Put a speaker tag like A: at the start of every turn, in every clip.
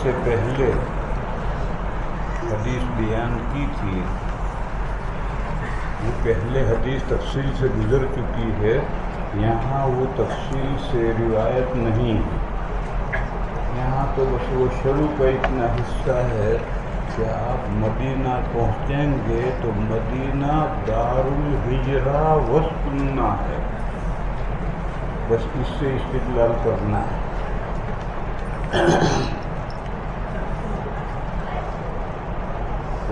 A: سے پہلے حدیث بیان کی تھی، وہ پہلے حدیث تفصیل سے گزر چکی ہے، یہاں وہ تفصیل سے روایت نہیں ہے، یہاں تو بس وہ شروع کا اتنا حصہ ہے کہ آپ مدینہ پہنچیں گے تو مدینہ دار الہجرہ وسطنا ہے، بس اس سے استدلال کرنا ہے۔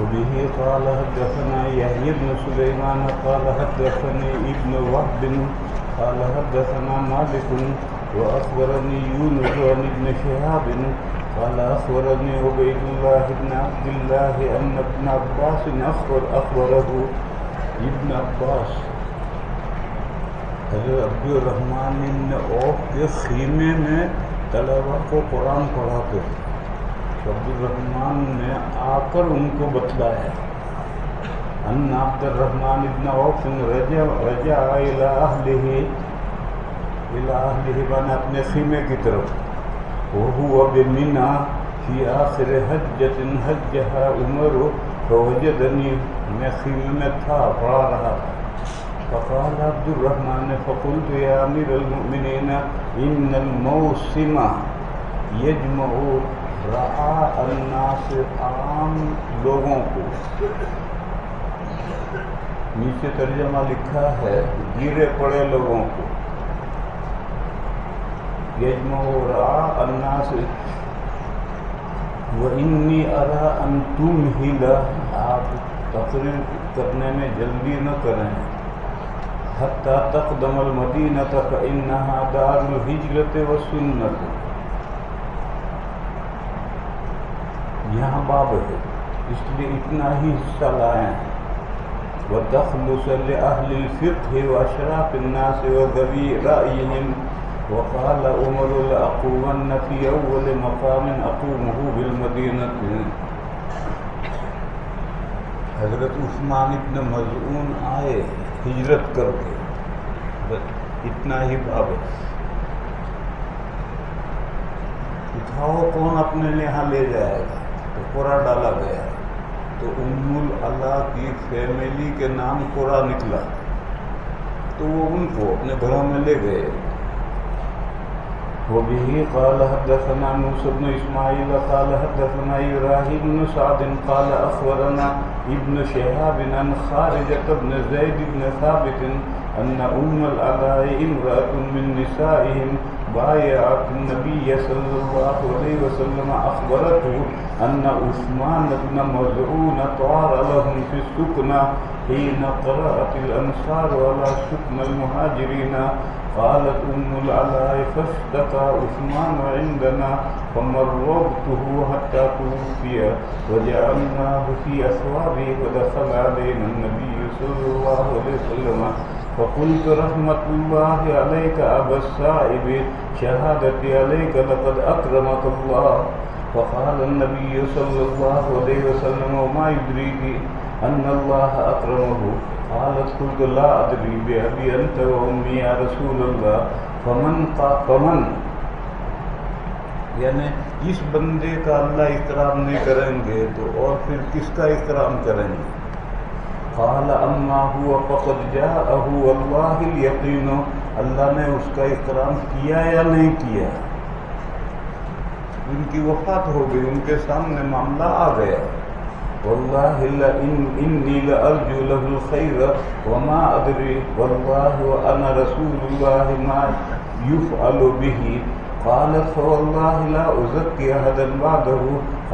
A: وبه قال حدثنا يحيى بن سليمان قال حدثني ابن وهب قال حدثنا مالك وأخبرني يونس عن ابن شهاب قال أخبرني عبيد الله بن عبد الله أن ابن عباس أخبره ابن عباس حضرت عبد الرحمن بن عوف کے خیمے میں طلبہ کو قرآن پڑھاتے تھے، عبد الرحمن نے آ کر ان کو بتلایا ان عبد الرحمن ابن عوف رجع الى اہلہ بن اپنے خیمے کی طرف، وهو بمنى في آخر حجۃ حجها عمر فوجدنی، میں خیمے میں تھا پڑھا رہا تھا، فقال عبد الرحمن فقلت يا امیر المؤمنین ان الموسم یجمع رعا الناس، عام لوگوں کو، نیچے ترجمہ لکھا ہے گرے پڑے لوگوں کو، یجمع رعا الناس وانی ارى ان تمہل، آپ تقریر کرنے میں جلدی نہ کریں، حتی تقدم المدینہ فانہا دار الہجرۃ والسنۃ، یہاں باب ہے اس لیے اتنا ہی حصہ لائیں، وتخلص لأہل الفقہ واشراف الناس وذوی رأیہم، وقال عمر لأقومن فی اول مقام اقومہ بالمدینہ، حضرت عثمان ابن مظعون آئے ہجرت کر کے، بس اتنا ہی باب ہے، اٹھاؤ کون اپنے یہاں لے جائے گا، تو قرا ڈالا گیا، تو ام العلا کی فیملی کے نام قرا نکلا، تو وہ ان کو اپنے گھروں میں لے گئے۔ وبه قال حدثنا موسى بن اسماعيل قال حدثنا ابراهيم بن سعد قال اخبرنا ابن شهاب عن خارجة بن زيد بن ثابت ان ام العلاء امرأة من نسائهم بايعت النبي صلى الله عليه وسلم اخبرته ان عثمان بن مظعون طار لهم في السكنى حين قرأت الانصار على سكن المهاجرين، قالت ام العلاء فاشتكى عثمان عندنا فمرضته حتى توفي وجعلناه في اثوابه، ودخل علينا النبي صلى الله عليه وسلم فقلت رحمة الله عليك أبا السائب، شهادتي عليك لقد أكرمك الله، فقال النبي صلى الله عليه وسلم وما يدريك أن الله أكرمه، قالت قلت لا أدري بأبي أنت وأمي يا رسول الله، فمن یعنی اس بندے کا اللہ اکرام نہیں کریں گے تو اور پھر کس کا اکرام کریں گے؟ قال اما هو فقد جاءه والله اليقين، اللہ نے اس کا اکرام کیا یا نہیں کیا، ان کی وفات ہو گئی، ان کے سامنے معاملہ آ گیا، والله انی لارجو له الخير وما ادري والله وانا رسول الله ما يفعل به، قالت فوالله لا ازكي احدا بعده،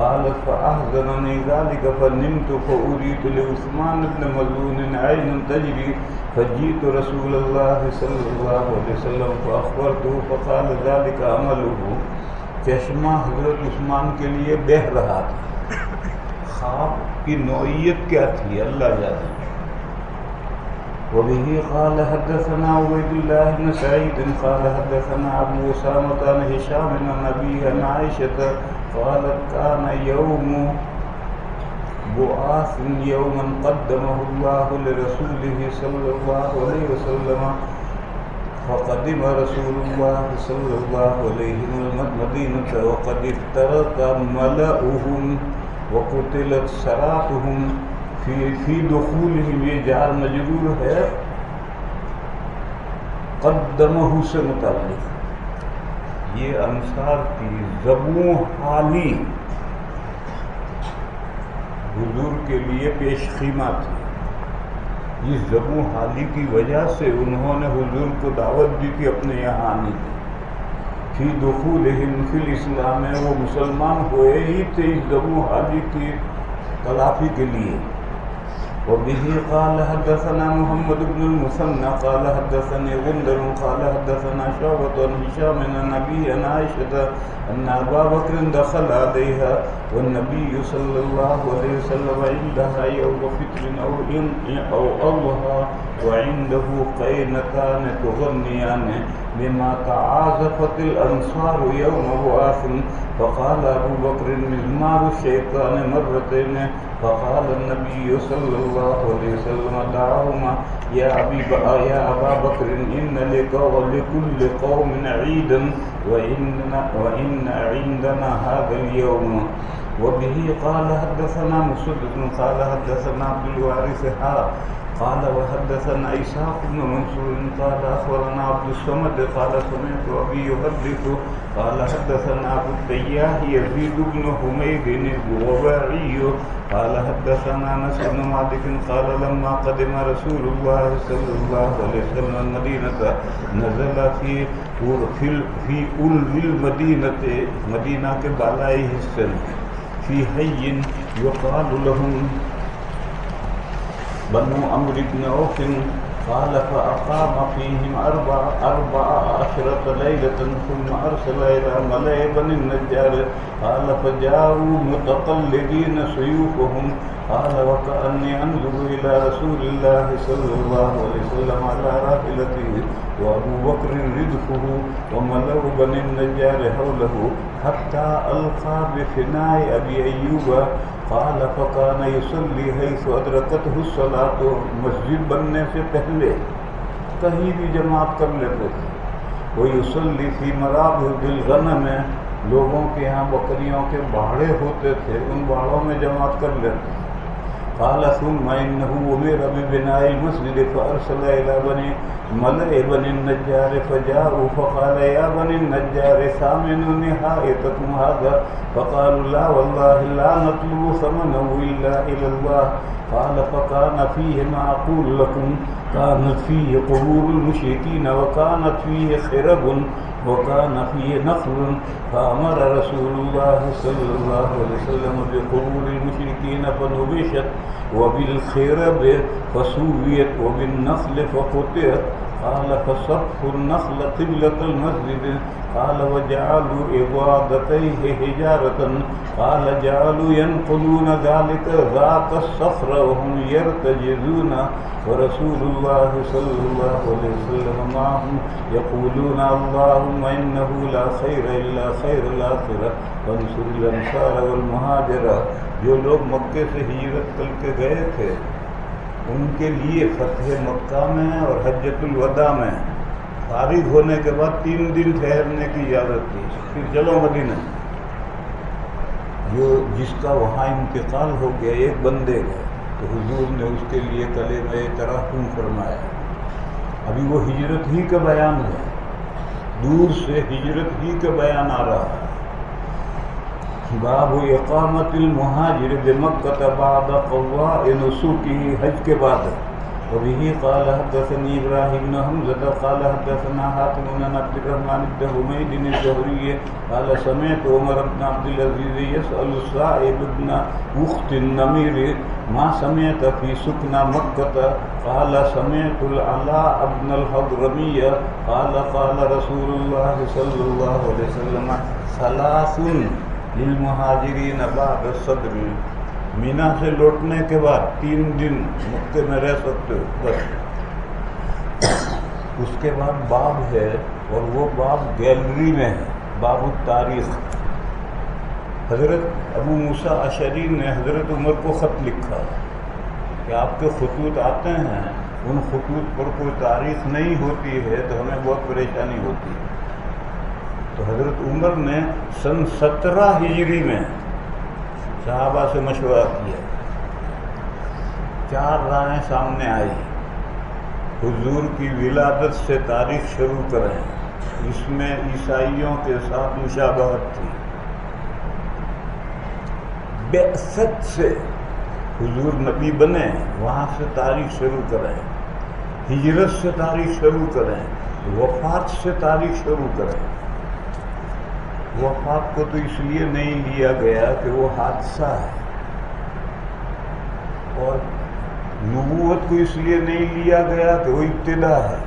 A: قالت فاحزنني ذلك فنمت فاريد لعثمان بن مظعون عين تجري، فجئت رسول الله صلى الله عليه وسلم فاخبرته فقال ذلك عمله، چشمہ حضرت عثمان کے لیے بہہ رہا تھا، خواب کی نوعیت کیا تھی اللہ جانے۔ وبه قال حدثنا عبيد الله بن سعيد قال حدثنا ابو اسامة عن هشام عن ابيه عن عائشة قالت كان يوم بعاث يوما قدمه الله لرسوله صلى الله عليه وسلم، فقدم رسول الله صلى الله عليه وسلم المدينة وقد افترق ملأهم وقتلت سراتهم في دخولهم. یہ جار مجرور ہے قدمہ سے متعلق. یہ انصار کی زبوں حالی حضور کے لیے پیش خیمہ تھی. اس زبوں حالی کی وجہ سے انہوں نے حضور کو دعوت دی کہ اپنے یہاں آنے کی. فی دخولہم فی الاسلام میں وہ مسلمان ہوئے ہی تھے اس زبوں حالی کی تلافی کے لیے. وبه قال حدثنا محمد بن المثنى قال حدثني غندر قال حدثنا شعبة عن هشام عن أبيه عن عائشة أن أبا بكر دخل عليها والنبي صلى الله عليه وسلم عندها يوم فطر أو أضحى وعنده قينتان تغنيان بما تعازفت الأنصار يوم بعاث. فقال أبو بكر مزمار الشيطان مرتين. فقال النبي صلى الله عليه وسلم دعهما يا أبا بكر إن لكل قوم عيدا وإن عندنا هذا اليوم. وبه قال حدثنا مسدد قال حدثنا عبد الوارث قال وحدثنا إسحاق بن منصور قال أخبرنا عبد الصمد قال سمعت أبي يحدث قال حدثنا أبو التياح يزيد بن حميد الضباعي قال حدثنا أنس بن مالك قال لما قدم رسول الله صلى الله عليه وسلم المدينة نزل في المدينة مدینہ کے بالائی حصے في حي يقال لهم بنو عمرو بن عوف. قال فأقام فيهم 14 ليلة ثم أرسل إلى ملأ بني النجار. قال فجاءوا متقلدين سيوفهم. قال وكأني أنظر إلى رسول الله صلى الله عليه وسلم على راحلته وأبو بكر ردفه وملأ بني النجار حوله حتى ألقى بفناء أبي أيوب. قال فكان يصلي حيث أدركته الصلاة. مسجد بننے سے پہلے کہیں بھی جماعت کر لیتے تھے. ويصلي في مرابض الغنم لوگوں کے یہاں بکریوں کے باڑے ہوتے تھے ان باڑوں میں جماعت کر لیتے. قال ثم إنه أمر ببناء المسجد فأرسل إلى ملأ بني النجار فجاءوا فقال يا بني النجار ثامنوا نهايتكم هذا. فقالوا لا والله لا نطلب ثمنه إلا إلى الله. قال فكان فيه ما أقول لكم كانت فيه قبور المشركين وكانت فيه خرب وكان فيه نخل. فأمر رسول الله صلى الله عليه وسلم بقبور المشركين فنبشت وبالخرب فسويت وبالنخل فقطعت. قال فصف النخل قبلة المسجد. قال وجعلوا إبادتيه حجارة. قال جعلوا ينقلون ذاك الصخر وهم يرتجزون ورسول الله صلى الله عليه وسلم معهم يقولون اللهم إنه لا خير إلا خير الآخرة وانصر الأنصار والمهاجرة. جو لوگ مکے سے ہجرت کر کے گئے تھے ان کے لیے فتح مکہ میں اور حجۃ الوداع میں فارغ ہونے کے بعد 3 دن ٹھہرنے کی اجازت تھی. پھر چلو مدینہ. جو جس کا وہاں انتقال ہو گیا ایک بندے کا تو حضور نے اس کے لیے کلمہ ترحم فرمایا. ابھی وہ ہجرت ہی کا بیان ہے, دور سے ہجرت ہی کا بیان آ رہا ہے. باب اقامت المہاجر بمکہ بعد قضاء نسکہ, حج کے بعد. وبه قال حدثني ابراهيم بن حمزة قال حدثنا حاتم بن عبد الرحمن بن حميد الزهري قال سمعت عمر بن عبد العزيز يسأل السائب بن أخت النمير ما سمعت في سكن مكة. قال سمعت العلاء بن الحضرمي قال قال رسول الله صلى الله عليه وسلم 3 للمہاجرین بعد الصدر. مینا سے لوٹنے کے بعد 3 دن مکے میں رہ سکتے ہو بس. اس کے بعد باب ہے اور وہ باب گیلری میں ہے, باب التاریخ. حضرت ابو موسیٰ اشعری نے حضرت عمر کو خط لکھا کہ آپ کے خطوط آتے ہیں ان خطوط پر کوئی تاریخ نہیں ہوتی ہے تو ہمیں بہت پریشانی ہوتی ہے. تو حضرت عمر نے سن 17 ہجری میں صحابہ سے مشورہ کیا. 4 رائیں سامنے آئی. حضور کی ولادت سے تاریخ شروع کریں، اس میں عیسائیوں کے ساتھ مشابہت تھی. بعثت سے حضور نبی بنے وہاں سے تاریخ شروع کریں. ہجرت سے تاریخ شروع کریں. وفات سے تاریخ شروع کریں. وفات کو تو اس لیے نہیں لیا گیا کہ وہ حادثہ ہے، اور نبوت کو اس لیے نہیں لیا گیا کہ وہ ابتدا ہے،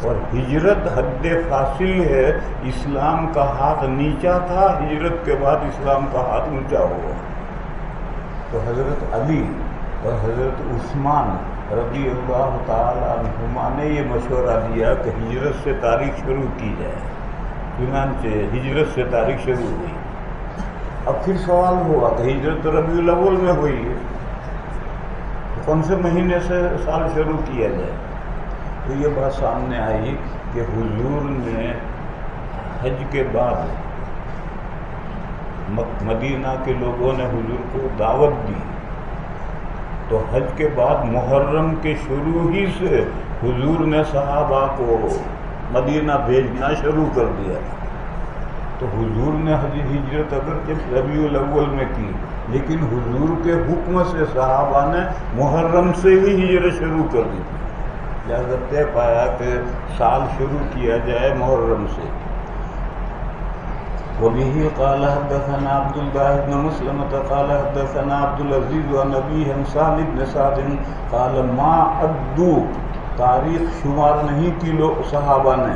A: اور ہجرت حد فاصل ہے. اسلام کا ہاتھ نیچا تھا، ہجرت کے بعد اسلام کا ہاتھ اونچا ہوا. تو حضرت علی اور حضرت عثمان رضی اللہ تعالی عنہما نے یہ مشورہ دیا کہ ہجرت سے تاریخ شروع کی جائے. چنانچہ ہجرت سے تاریخ شروع ہوئی. اب پھر سوال ہوا کہ ہجرت ربیع الاول میں ہوئی ہے، کون سے مہینے سے سال شروع کیا جائے؟ تو یہ بات سامنے آئی کہ حضور نے حج کے بعد مدینہ کے لوگوں نے حضور کو دعوت دی، تو حج کے بعد محرم کے شروع ہی سے حضور نے صحابہ کو مدینہ بھیجنا شروع کر دیا. تو حضور نے ہجرت اگرچہ ربیع الاول میں کی، لیکن حضور کے حکم سے صحابہ نے محرم سے ہی ہجرت شروع کر دی تھی. لہذا طے پایا کہ سال شروع کیا جائے محرم سے. وبه قال حدثنا عبد الله بن مسلمة قال حدثنا عبد العزيز عن أبيه عن سالم بن سعد قال ما عدوا، تاریخ شمار نہیں کی لوگ صحابہ نے،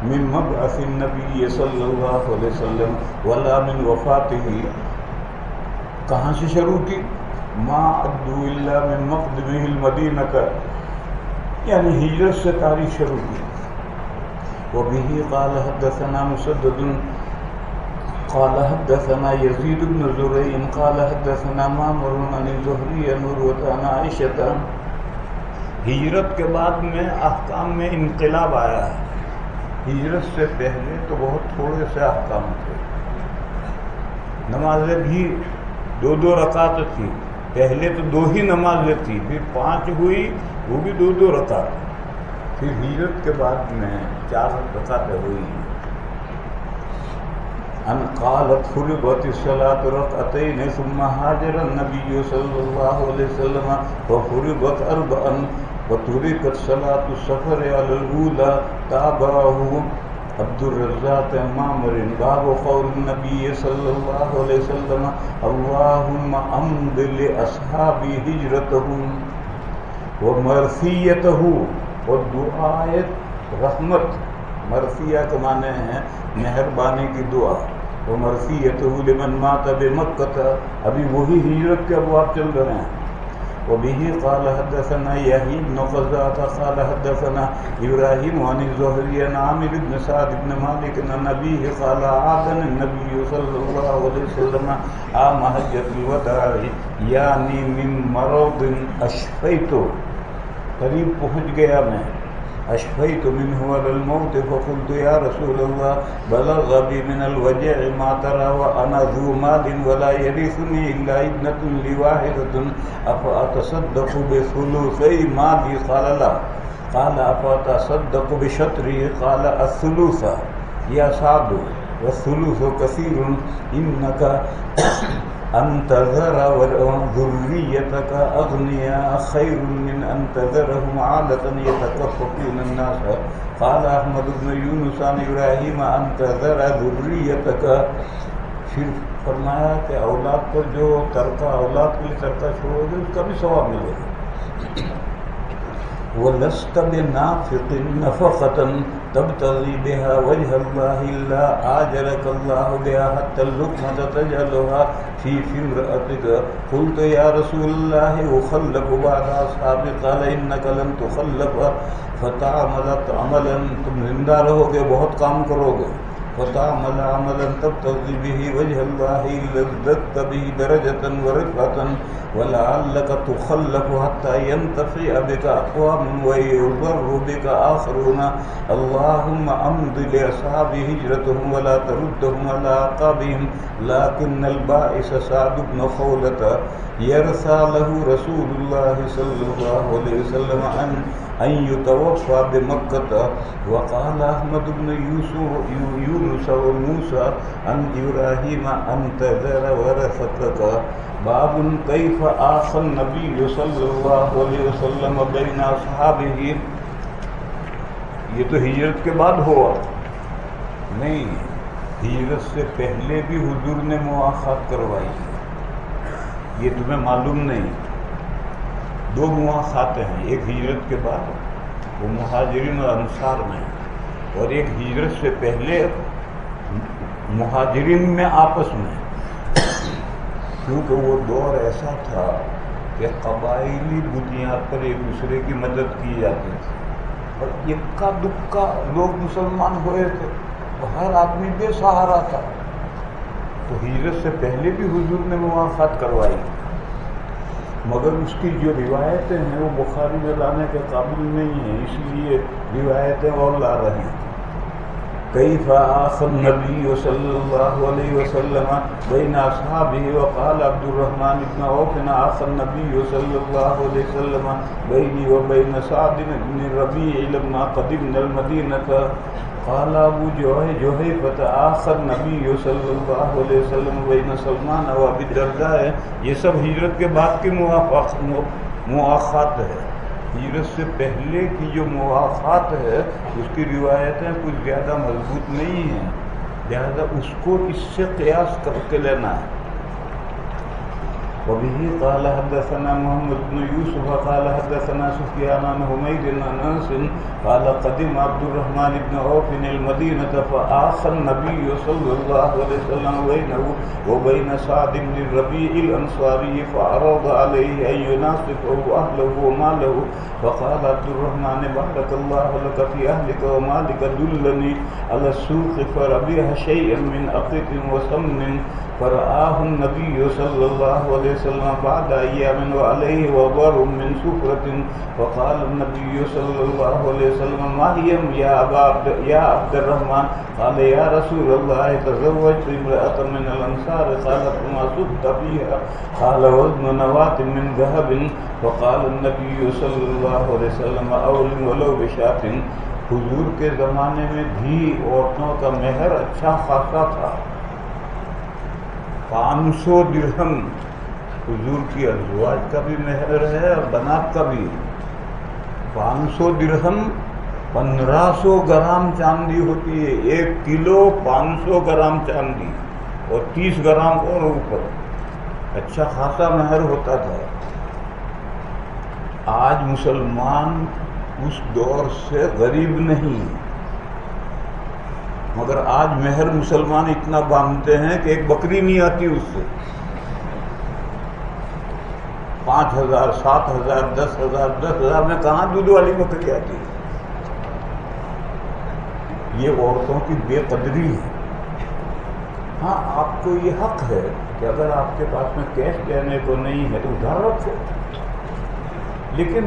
A: من مبعث النبی صلی اللہ علیہ وسلم ولا من وفاتہ، کہاں سے شروع کی؟ ما عدوا الا من مقدمہ المدینہ کا، یعنی ہجرت سے تاریخ شروع کی. وبه قال حدثنا مسدد قال حدثنا يزيد بن زريع قال حدثنا معمر عن الزهري عن عروة عن عائشة. ہجرت کے بعد میں احکام میں انقلاب آیا ہے. ہجرت سے پہلے تو بہت تھوڑے سے احکام تھے. نمازیں بھی 2 رکعت تھی. پہلے تو 2 ہی نمازیں تھی، پھر 5 ہوئی، وہ بھی 2 رکعت. پھر ہجرت کے بعد میں 4 رکعتیں ہوئی. ان قالت فرضت الصلاة ركعتين ثم هاجر النبي صلى الله عليه وسلم وفرضت 4 وتركت صلاة السفر على الأولى. تابعه عبد الرزاق معمر. باب قول النبي صلى الله عليه وسلم اللهم امض لأصحابي هجرتهم ومرثيته. اور دعائے رحمت، مرثیہ کے معنی ہیں مہربانی کی دعا. ومرثیته لمن مات بمکہ، ابھی وہی ہجرت کے ابواب چل رہے ہیں. وبه قال حدثنا يحيى بن قزعة قال حدثنا إبراهيم عن الزهري عن عامر بن سعد بن مالك عن أبيه قال عادنا النبي صلى الله عليه وسلم عام حجة الوداع يعني من مرض أشفيت، قریب پہنچ گیا میں، اشفیت منه على الموت فقلت يا رسول الله بلغ بي من الوجع ما ترى وانا ذو مال ولا يرثني الا ابنة لي واحدة افاتصدق بثلثي مالي؟ قال لا. قال افاتصدق بشطره؟ قال الثلث يا سعد والثلث كثير انك ان تذر ذريتك اغنياء خير من ان تذرهم عالة يتكففون الناس. قال احمد بن يونس عن ابراهيم ان تذر ذريتك. پھر فرمایا کہ اولاد پر جو ترکہ، اولاد کے لیے ترکہ چھوڑو گے اس کا بھی ثواب ملے گا. وَلَسْتَ بِنَافِقٍ نَفَقَةً تَبْتَغِي بِهَا وَجْهَ اللَّهِ إِلَّا آجَرَكَ اللَّهُ بِهَا حَتَّى اللُّقْمَةَ تَجْعَلُهَا فِي امْرَأَتِكَ. قُلْتُ يَا رَسُولَ اللَّهِ أُخَلَّفُ بَعْدَ أَصْحَابِي؟ قَالَ إِنَّكَ لَن تُخَلَّفَ فَتَعْمَلَ عَمَلًا، تم زندہ رہو گے، بہت کام کرو گے، وتعمل عملا تبتغي به وجه الله إلا ازددت به درجة ورفعة ولعلك تخلف حتى ينتفع بك أقوام ويضر بك آخرون. اللهم أمض لأصحاب هجرتهم ولا تردهم على أعقابهم. لكن البائس سعد بن خولة يرثى له رسول الله صلى الله عليه وسلم أن يتوفى بمكة. وقال أحمد بن يونس وموسى عن إبراهيم أن تذر ورثتك. باب كيف آخى النبي صلی اللہ علیہ وسلم بین اصحابہ. یہ تو ہجرت کے بعد ہوا نہیں، ہجرت سے پہلے بھی حضور نے مواخات کروائی. یہ تمہیں معلوم نہیں. دو مواخاتیں ہیں، ایک ہجرت کے بعد وہ مہاجرین اور انصار میں، اور ایک ہجرت سے پہلے مہاجرین میں آپس میں. کیونکہ وہ دور ایسا تھا کہ قبائلی بنیاد پر ایک دوسرے کی مدد کی جاتی تھی، اور اکا دکا لوگ مسلمان ہوئے تھے، ہر آدمی بے سہارا تھا. تو ہجرت سے پہلے بھی حضور نے مواخات کروائی، مگر اس کی جو روایتیں ہیں وہ بخاری میں لانے کے قابل نہیں ہیں، اس لیے روایتیں اور لا رہے ہیں. کیف آخى النبی صلی اللہ علیہ وسلم بین اصحابہ. وقال عبد الرحمن بن عوف آخى النبی صلی اللہ علیہ وسلم بینی وبین سعد بن ربیع لما قدمنا المدینة. قال ابو جحیفة آخى النبی صلی اللہ علیہ وسلم بین سلمان و ابی الدرداء. یہ سب ہجرت کے بعد کی مواخات ہے. ہجرت سے پہلے کی جو مواخات ہے اس کی روایتیں کچھ زیادہ مضبوط نہیں ہیں، لہذا اس کو اس سے قیاس کر کے لینا ہے. وبه قال حدثنا محمد بن يوسف قال حدثنا سفيان عن حميد عن انس قال قدم عبد الرحمن بن عوف المدينة فآخى النبي صلى الله عليه وسلم بينه وبين سعد بن الربيع الأنصاري فعرض عليه أن يناصفه أهله وماله. فقال عبد الرحمن بارك الله لك في أهلك ومالك دلني على السوق فربيع شيئا من أقط وسمن. فرآه النبي صلى الله عليه وسلم بعد أيام وعليه وبر من سفرة. فقال النبي صلى الله عليه وسلم ما هي يا عبد الرحمن؟ قال يا رسول الله تزوجت امرأة من الأنصار. قالت ما صدت فيها؟ قال وزن نواة من ذهب. فقال النبي صلى الله عليه وسلم أولم ولو بشاة. حضور کے زمانے میں بھی عورتوں کا مہر اچھا خاصا تھا، 500 درہم حضور کی ازواج کا بھی مہر ہے اور بنات کا بھی. 500 درہم 1500 گرام چاندی ہوتی ہے، 1 کلو 500 گرام چاندی اور 30 گرام اور اوپر. اچھا خاصا مہر ہوتا تھا. آج مسلمان اس دور سے غریب نہیں، مگر آج مہر مسلمان اتنا باندھتے ہیں کہ ایک بکری نہیں آتی اس سے. 5000 7000 10,000 میں کہاں دودھ والی بکری آتی ہے. یہ عورتوں کی بے قدری ہے. ہاں آپ کو یہ حق ہے کہ اگر آپ کے پاس میں کیش دینے کو نہیں ہے تو ادھار رکھو، لیکن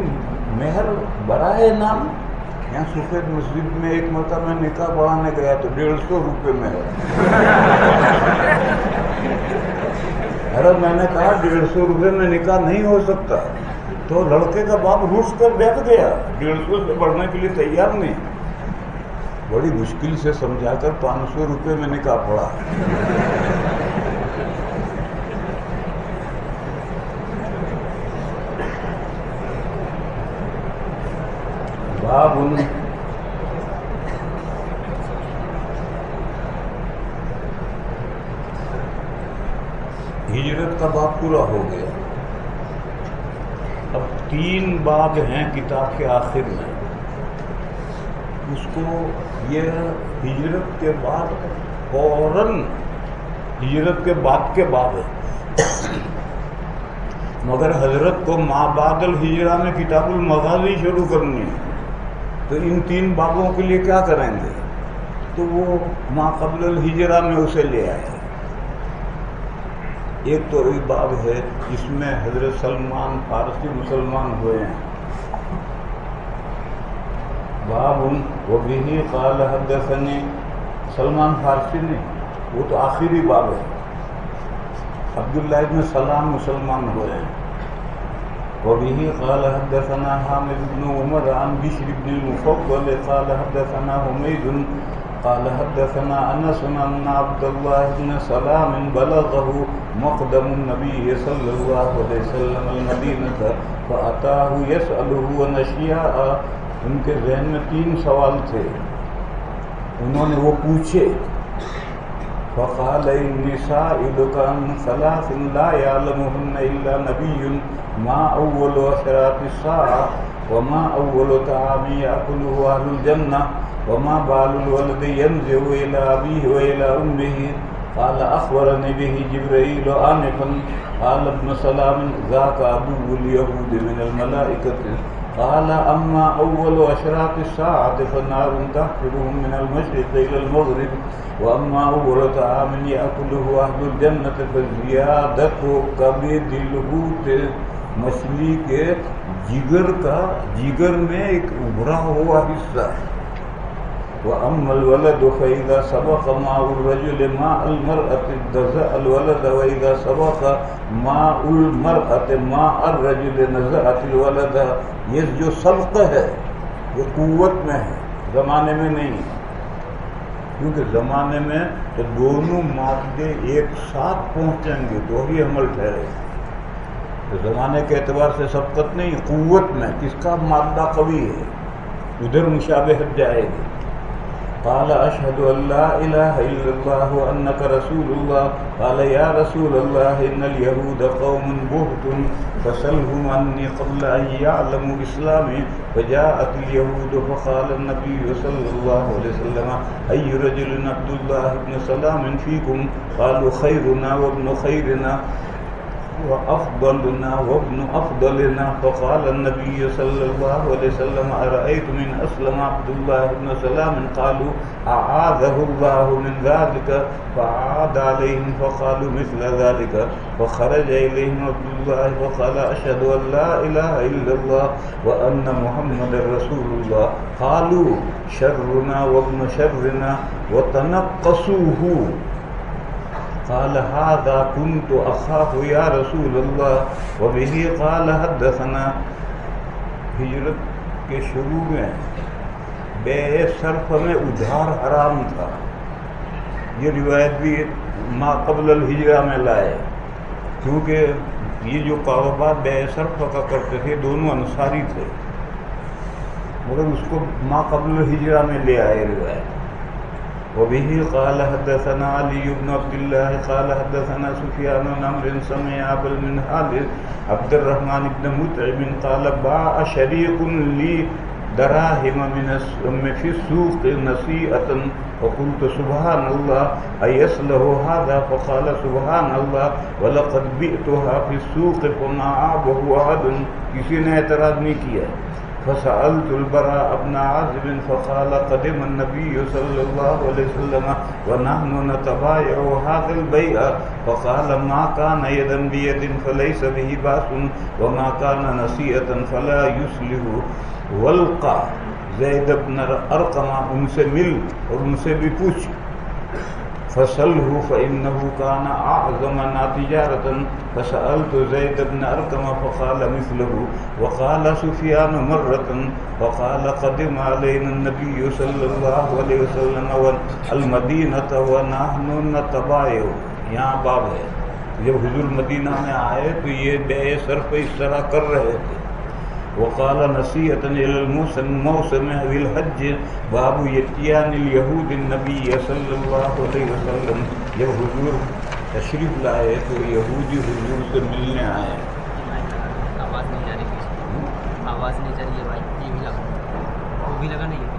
A: مہر برائے نام. یہاں سفید مسجد میں ایک مرتبہ میں نکاح پڑھانے گیا تو 150 روپے میں ہے. حضرت میں نے کہا 150 روپے میں نکاح نہیں ہو سکتا، تو لڑکے کا باپ روس کر بیٹھ گیا، 150 سے بڑھنے کے لیے تیار نہیں. بڑی مشکل سے سمجھا کر 500 روپے میں نکاح پڑھا. باب ہجرت کا باب پورا ہو گیا. اب 3 باب ہیں کتاب کے آخر میں. اس کو یہ ہجرت کے بعد فوراً ہجرت کے بعد کے باب ہے، مگر حضرت کو ما بعد الہجرہ میں کتاب المغازی شروع کرنی ہے، تو ان 3 بابوں کے لیے کیا کریں گے؟ تو وہ ما قبل الہجرہ میں اسے لے آئے۔ ایک تو ایک باب ہے جس میں حضرت سلمان فارسی مسلمان ہوئے ہیں، باب وبہ قال حدثنی، سلمان فارسی نے، وہ تو آخری باب ہے، عبداللہ ابن سلام مسلمان ہوئے ہیں۔ وبه قال حدثنا حامد بن عمر عن بشر بن المفضل قال حدثنا حميد قال حدثنا انس ان عبد الله بن سلام بلغه مقدم النبي صلى الله عليه وسلم المدينة فأتاه يسأله عن أشياء، ان کے ذہن میں 3 سوال تھے، انہوں نے وہ پوچھے، فقال إني سائلك عن 3 لا يعلمهن إلا نبي ما أول أشراط الساعة وما أول طعام يأكله أهل الجنة وما بال الولد ينزع إلى أبيه وإلى أمه، قال أخبرني به جبريل آنفا، قال ابن سلام ذاك عدو اليهود من الملائكة، قال أما أول أشراط الساعة فنار تحفرهم من المشرق إلى المغرب، وأما أول طعام يأكله أهل الجنة فزيادة كبد الحوت، مچھلی کے جگر میں ایک ابھرا ہوا حصہ ہے، وأما الولد فإذا سبق ماء الرجل ماء المرأة نزع الولد، وإذا سبق ماء المرأة ماء الرجل نزعت الولد۔ یہ جو سبق ہے یہ قوت میں ہے، زمانے میں نہیں، کیونکہ زمانے میں تو دونوں مادے ایک ساتھ پہنچیں گے تو ہی عمل ٹھہرے، تو زمانے کے اعتبار سے سبقت نہیں، قوت میں کس کا مادہ قوی ہے ادھر مشابہت جائے گی۔ قال اشهد ان لا اله الا الله وانك رسول الله، قال يا رسول الله ان اليهود قوم بهت فسلهم عني قبل ان يعلموا اسلامي، فجاءت اليهود فقال النبي صلى الله عليه وسلم اي رجل عبد الله بن سلام فيكم، قالوا خيرنا وابن خيرنا وأفضلنا وابن أفضلنا، فقال النبي صلى الله عليه وسلم أرأيت من أسلم عبد الله بن سلام، قالوا أعاذه الله من ذلك، فعاد عليهم فقالوا مثل ذلك، فخرج إليهم عبد الله فقال أشهد أن لا إله إلا الله وأن محمد رسول الله، قالوا شرنا وابن شرنا وتنقصوه، قال هذا كنت أخاف يا رسول الله۔ وبه قال حدثنا، ہجرت کے شروع میں بے صرف میں ادھار حرام تھا، یہ روایت بھی ما قبل الہجرہ میں لائے، کیونکہ یہ جو کاروبار بے صرف کا کرتے تھے دونوں انصاری تھے، مگر اس کو ما قبل الہجرہ میں لے آئے روایت۔ وبه قال حدثنا علي بن عبد الله قال حدثنا سفيان بن عمرو سمع أبا المنهال عبد الرحمن بن مطعم قال باع شريك لي دراهم في السوق نسيئة، فقلت سبحان الله أيسله هذا، فقال سبحان الله ولقد بئتها في السوق فما عابه أحد، کسی نے اعتراض نہیں کیا۔ فسألت البراء بن عازب فقال قدم النبي صلى الله عليه وسلم ونحن نتبايع هذا البيع، فقال ما كان يدا بيد فليس به بأس وما كان نسيئة فلا يصلح، والقى زید بن ارقم، ان سے مل اور ان سے بھی پوچھ، فسأله فإنه كان أعظمنا تجارة، فسألت زيد بن أرقم فقال مثله، وقال سفيان مرة فقال قدم علينا النبي صلى الله عليه وسلم المدينة ونحن نتبايع۔ یہاں باب ہے، جب حضور مدینہ میں آئے تو یہ بے صرف اس طرح کر رہے تھے۔ وقال نسيئة إلى الموسم بالحج، باب يتيان اليهود النبي صلى الله عليه وسلم، جب حضور تشریف لائے تو یہودی حضور سے ملنے آئے۔
B: آواز نہیں جا رہی، آواز نہیں جا رہی ہے بھائی، یہ بھی لگا، وہ بھی لگا نہیں ہے۔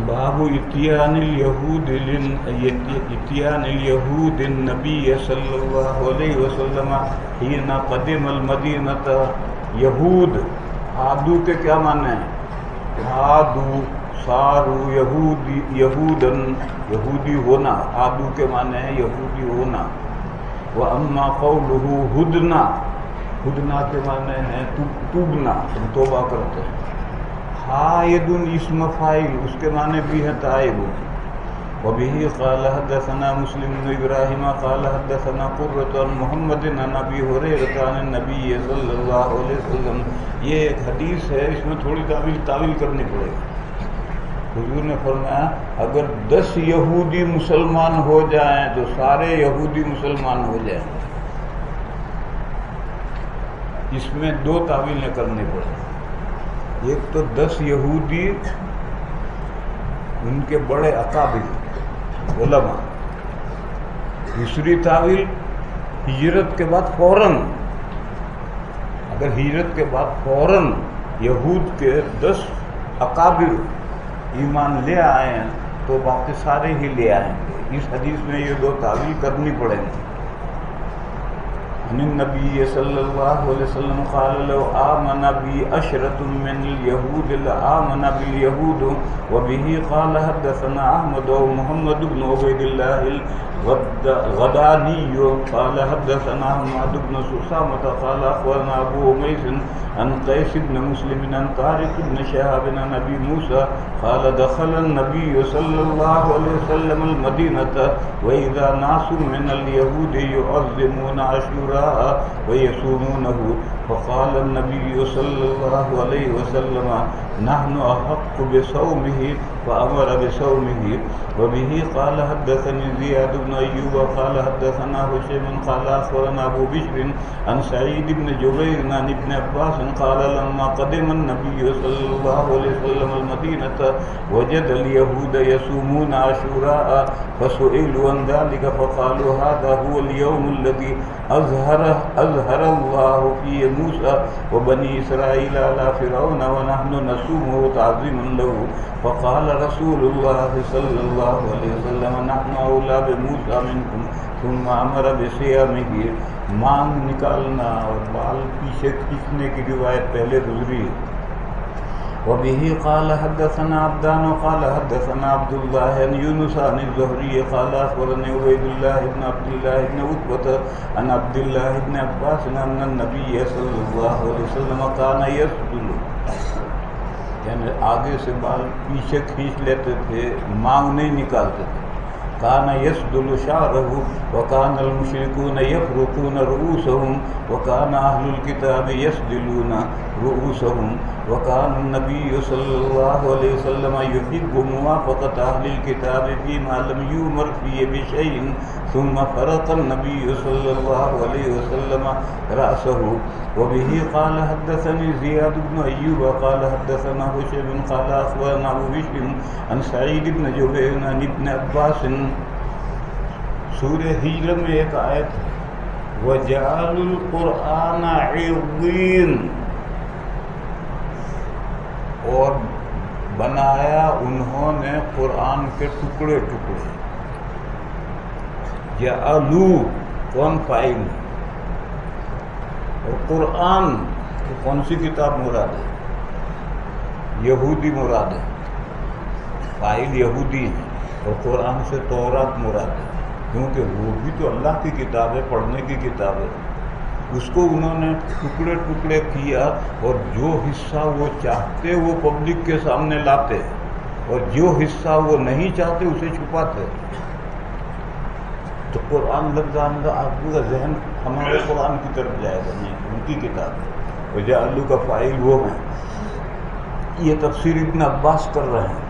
A: باب اتیان اليهود النبي صلی اللہ علیہ وسلم حين قدم المدینة، یہود ہادو کے کیا معنی ہیں؟ ہادو سارو یہودن، یہودی ہونا، ہادو کے معنی ہے یہودی ہونا۔ وَأَمَّا قَوْلُهُ ہدنا، ہدنا کے معنی ہے توبنا، ہم توبہ کرتے ہیں۔ حائد اسم فاعل، اس کے معنی بھی ہے تائب۔ وبه قال حدثنا مسلم بن ابراہیم قال حدثنا قرۃ عن محمد عن ابی ہریرہ عن النبی صلی اللہ علیہ وسلم۔ یہ ایک حدیث ہے، اس میں تھوڑی تعویل کرنی پڑے گی۔ حضور نے فرمایا اگر 10 یہودی مسلمان ہو جائیں تو سارے یہودی مسلمان ہو جائیں۔ اس میں 2 تعویلیں کرنی پڑیں۔ ایک تو 10 یہودی ان کے بڑے اکابر علماء، دوسری تعویل ہجرت کے بعد فوراً، اگر ہجرت کے بعد فوراً یہود کے 10 اکابر ایمان لے آئے ہیں تو باقی سارے ہی لے آئیں گے۔ اس حدیث میں یہ 2 تعویل کرنی پڑیں گی۔ النبی صلی اللہ علیہ وسلم قال لو آمن بی عشرۃ من اليہود لآمن بالیہود۔ وبه قال حدثنا احمد محمد بن عبید اللہ الغدانی قال حدثنا حماد بن سسامة قال اخبرنا ابو امیس عن قیس بن مسلم عن طارق بن شہاب عن ابی موسیٰ قال دخل النبی صلی اللہ علیہ وسلم المدینة وإذا ناس من اليہود يعظمون عاشوراء ويصومونه فقال النبي صلى الله عليه وسلم نحن أحق بصومه فأمر بصومه۔ وبه قال حدثني زياد بن أيوب قال حدثنا هشيم قال أخبرنا أبو بشر عن سعيد بن جبير عن ابن عباس قال لما قدم النبي صلى الله عليه وسلم المدينة وجد اليهود يصومون عاشوراء فسئلوا عن ذلك فقالوا هذا هو اليوم الذي أظهر الله فيه موسى وبني إسرائيل على فرعون ونحن نصومه تعظيما له۔ فقال رسول الله صلى الله عليه وسلم نحن أولى بموسى منكم ثم أمر بصيامه۔ مانگ نکالنا اور بال پیچھے کھینچنے کی روایت پہلے گزری۔ وبه قال حدثنا عبدان قال حدثنا عبد الله عن يونس عن الزهري قال أخبرني عبيد الله بن عبد الله بن عتبة عن عبد الله بن عباس أن النبي صلى الله عليه وسلم كان يسجد، یعنی آگے سے بال پیچھے کھینچ لیتے تھے، مانگ نہیں نکالتے تھے۔ کان یسدل شعرہ وکان المشرکون یفرقون رؤوسهم وکان اہل الکتاب یسدلون رؤوسهم وکان النبی صلی اللہ علیہ وسلم یحب موافقۃ اہل الکتاب فیما لم یؤمر فیہ بشیء ثم فرق النبی صلی اللہ علیہ وسلم رأسہ۔ وبه قال حدثني زياد بن أيوب قال حدثنا هشيم قال أخبرنا أبو بشر عن سعيد بن جبير عن ابن عباس۔ سورہ ہجر میں ایک آیت ہے وَجَعَلُوا الْقُرْآنَ عِضِينَ، اور بنایا انہوں نے قرآن کے ٹکڑے ٹکڑے۔ جعلوا کون فاعل، اور قرآن تو کون سی کتاب مراد ہے؟ یہودی مراد ہے، فاعل یہودی ہے، اور قرآن سے تورات مراد ہے، کیونکہ وہ بھی تو اللہ کی کتاب ہے، پڑھنے کی کتاب ہے۔ اس کو انہوں نے ٹکڑے ٹکڑے کیا، اور جو حصہ وہ چاہتے وہ پبلک کے سامنے لاتے، اور جو حصہ وہ نہیں چاہتے اسے چھپاتے۔ تو قرآن لفظ آپ کا ذہن ہمارے قرآن کی طرف جائے گا، نہیں ان کی کتاب ہے۔ وجعلوا کا فاعل وہ ہیں۔ یہ تفسیر ابن عباس کر رہے ہیں۔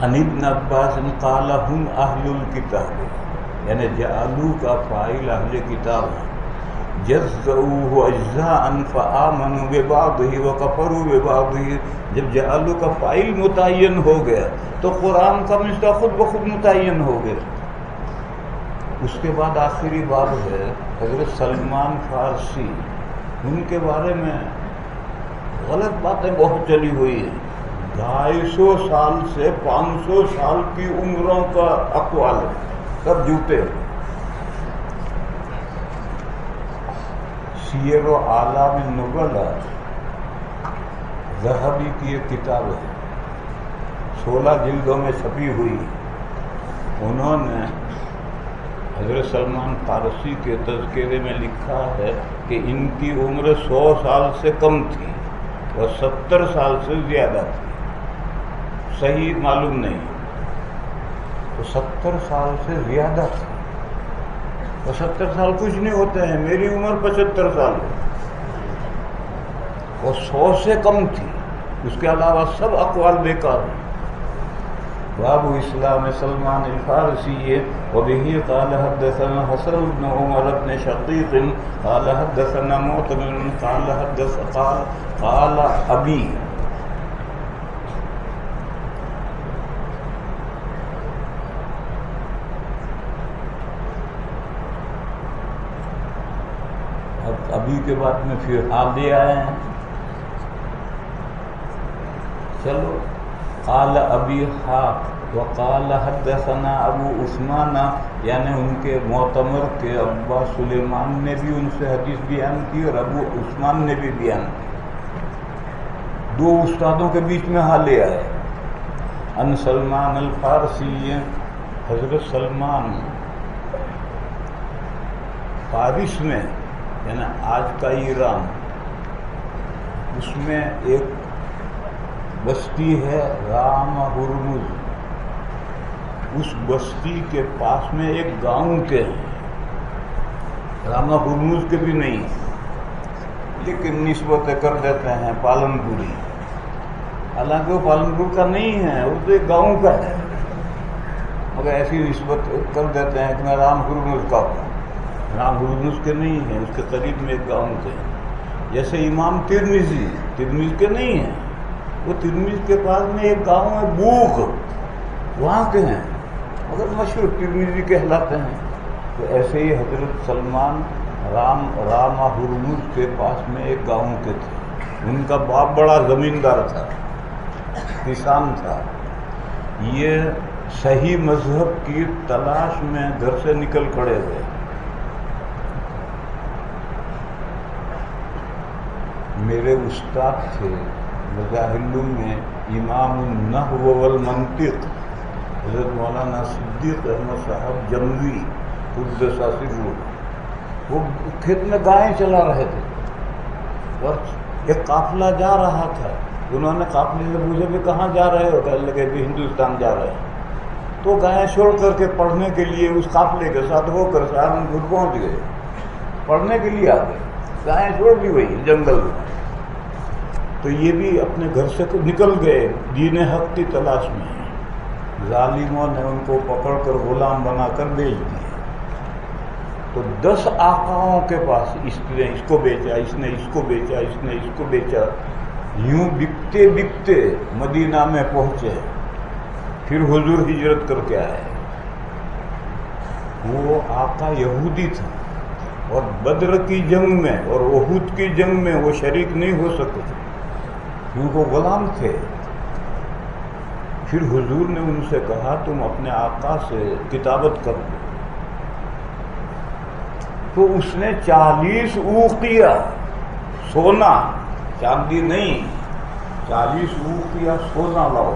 A: عن ابن عباس قال هم اہل الکتاب، یعنی جعلوا کا فاعل اہل کتاب ہے۔ جزؤوه اجزاء فآمنوا ببعضه وكفروا ببعضه، جب جعلوا کا فاعل متعین ہو گیا تو قرآن کا مصداق خود بخود متعین ہو گیا۔ اس کے بعد آخری باب ہے حضرت سلمان فارسی، ان کے بارے میں غلط باتیں بہت چلی ہوئی ہیں۔ 250 سال سے 500 سال کی عمروں کا اقوال ہے، سب جھوٹے ہیں۔ سیر و اعلام النبلاء ذہبی کی ایک کتاب ہے، 16 جلدوں میں چھپی ہوئی. انہوں نے حضرت سلمان فارسی کے تذکرے میں لکھا ہے کہ ان کی عمر 100 سال سے کم تھی اور 70 سال سے زیادہ تھی. صحیح معلوم نہیں، تو 70 سال سے زیادہ تھی. اور 70 سال کچھ نہیں ہوتے ہیں. میری عمر 75 سال ہے اور 100 سے کم تھی. اس کے علاوہ سب اقوال بیکار ہیں. باب اسلام سلمان الفارسی وبه قال حدثنا حسن بن عمر بن شقيق قال حدثنا معتمر قال ابي. اب ابھی کے بعد میں پھر حال دے آئے ہیں. چلو قال ابی حاق وقال حدثنا ابو عثمان، یعنی ان کے معتمر کے ابا سلیمان نے بھی ان سے حدیث بیان کی اور ابو عثمان نے بھی بیان کی. دو استادوں کے بیچ میں حال لے آئے. ان سلمان الفارسی، حضرت سلمان فارس میں یعنی آج کا ایران، اس میں ایک بستی ہے رام ہرمز. اس بستی کے پاس میں ایک گاؤں کے ہیں، راما ہرمز کے بھی نہیں، لیکن نسبتیں کر دیتے ہیں پالن پوری. حالانکہ وہ پالن پور کا نہیں ہے، وہ تو ایک گاؤں کا ہے، مگر ایسی نسبت کر دیتے ہیں کہ میں رام ہرمز کا ہوں. رام ہرمز کے نہیں ہیں، اس کے قریب میں ایک گاؤں کے ہیں. جیسے امام ترمذی کے نہیں ہیں، وہ ترمذ کے پاس میں ایک گاؤں ہے بوغ، وہاں کے ہیں، مگر مشہور ترمذی کہلاتے ہیں. تو ایسے ہی حضرت سلمان راما ہرمز کے پاس میں ایک گاؤں کے تھے. ان کا باپ بڑا زمیندار تھا، کسان تھا. یہ صحیح مذہب کی تلاش میں گھر سے نکل کھڑے ہوئے. میرے استاد تھے مظاہر میں امام النحو والمنطق حضرت مولانا صدیق احمد صاحب جموی قدس سرور. وہ کھیت میں گائیں چلا رہے تھے اور ایک قافلہ جا رہا تھا. انہوں نے قافلے سے پوچھا کہ کہاں جا رہے ہو؟ کہنے لگے کہ ہندوستان جا رہے ہیں. تو گائیں چھوڑ کر کے پڑھنے کے لیے اس قافلے کے ساتھ ہو کر سہارنپور پہنچ گئے. پڑھنے کے لیے آ گئے، گائیں چھوڑ دی وہی جنگل میں. تو یہ بھی اپنے گھر سے نکل گئے دین حق کی تلاش میں. ظالموں نے ان کو پکڑ کر غلام بنا کر بیچ دیے. تو 10 آقاؤں کے پاس اس نے اس کو بیچا، اس نے اس کو بیچا، اس نے اس کو بیچا. یوں بکتے بکتے مدینہ میں پہنچے. پھر حضور ہجرت کر کے آئے. وہ آقا یہودی تھا اور بدر کی جنگ میں اور احد کی جنگ میں وہ شریک نہیں ہو سکتے تھے کیونکہ وہ غلام تھے. پھر حضور نے ان سے کہا تم اپنے آقا سے کتابت کر دو. تو اس نے 40 اوقیہ سونا، چاندی نہیں، 40 اوقیہ سونا لاؤ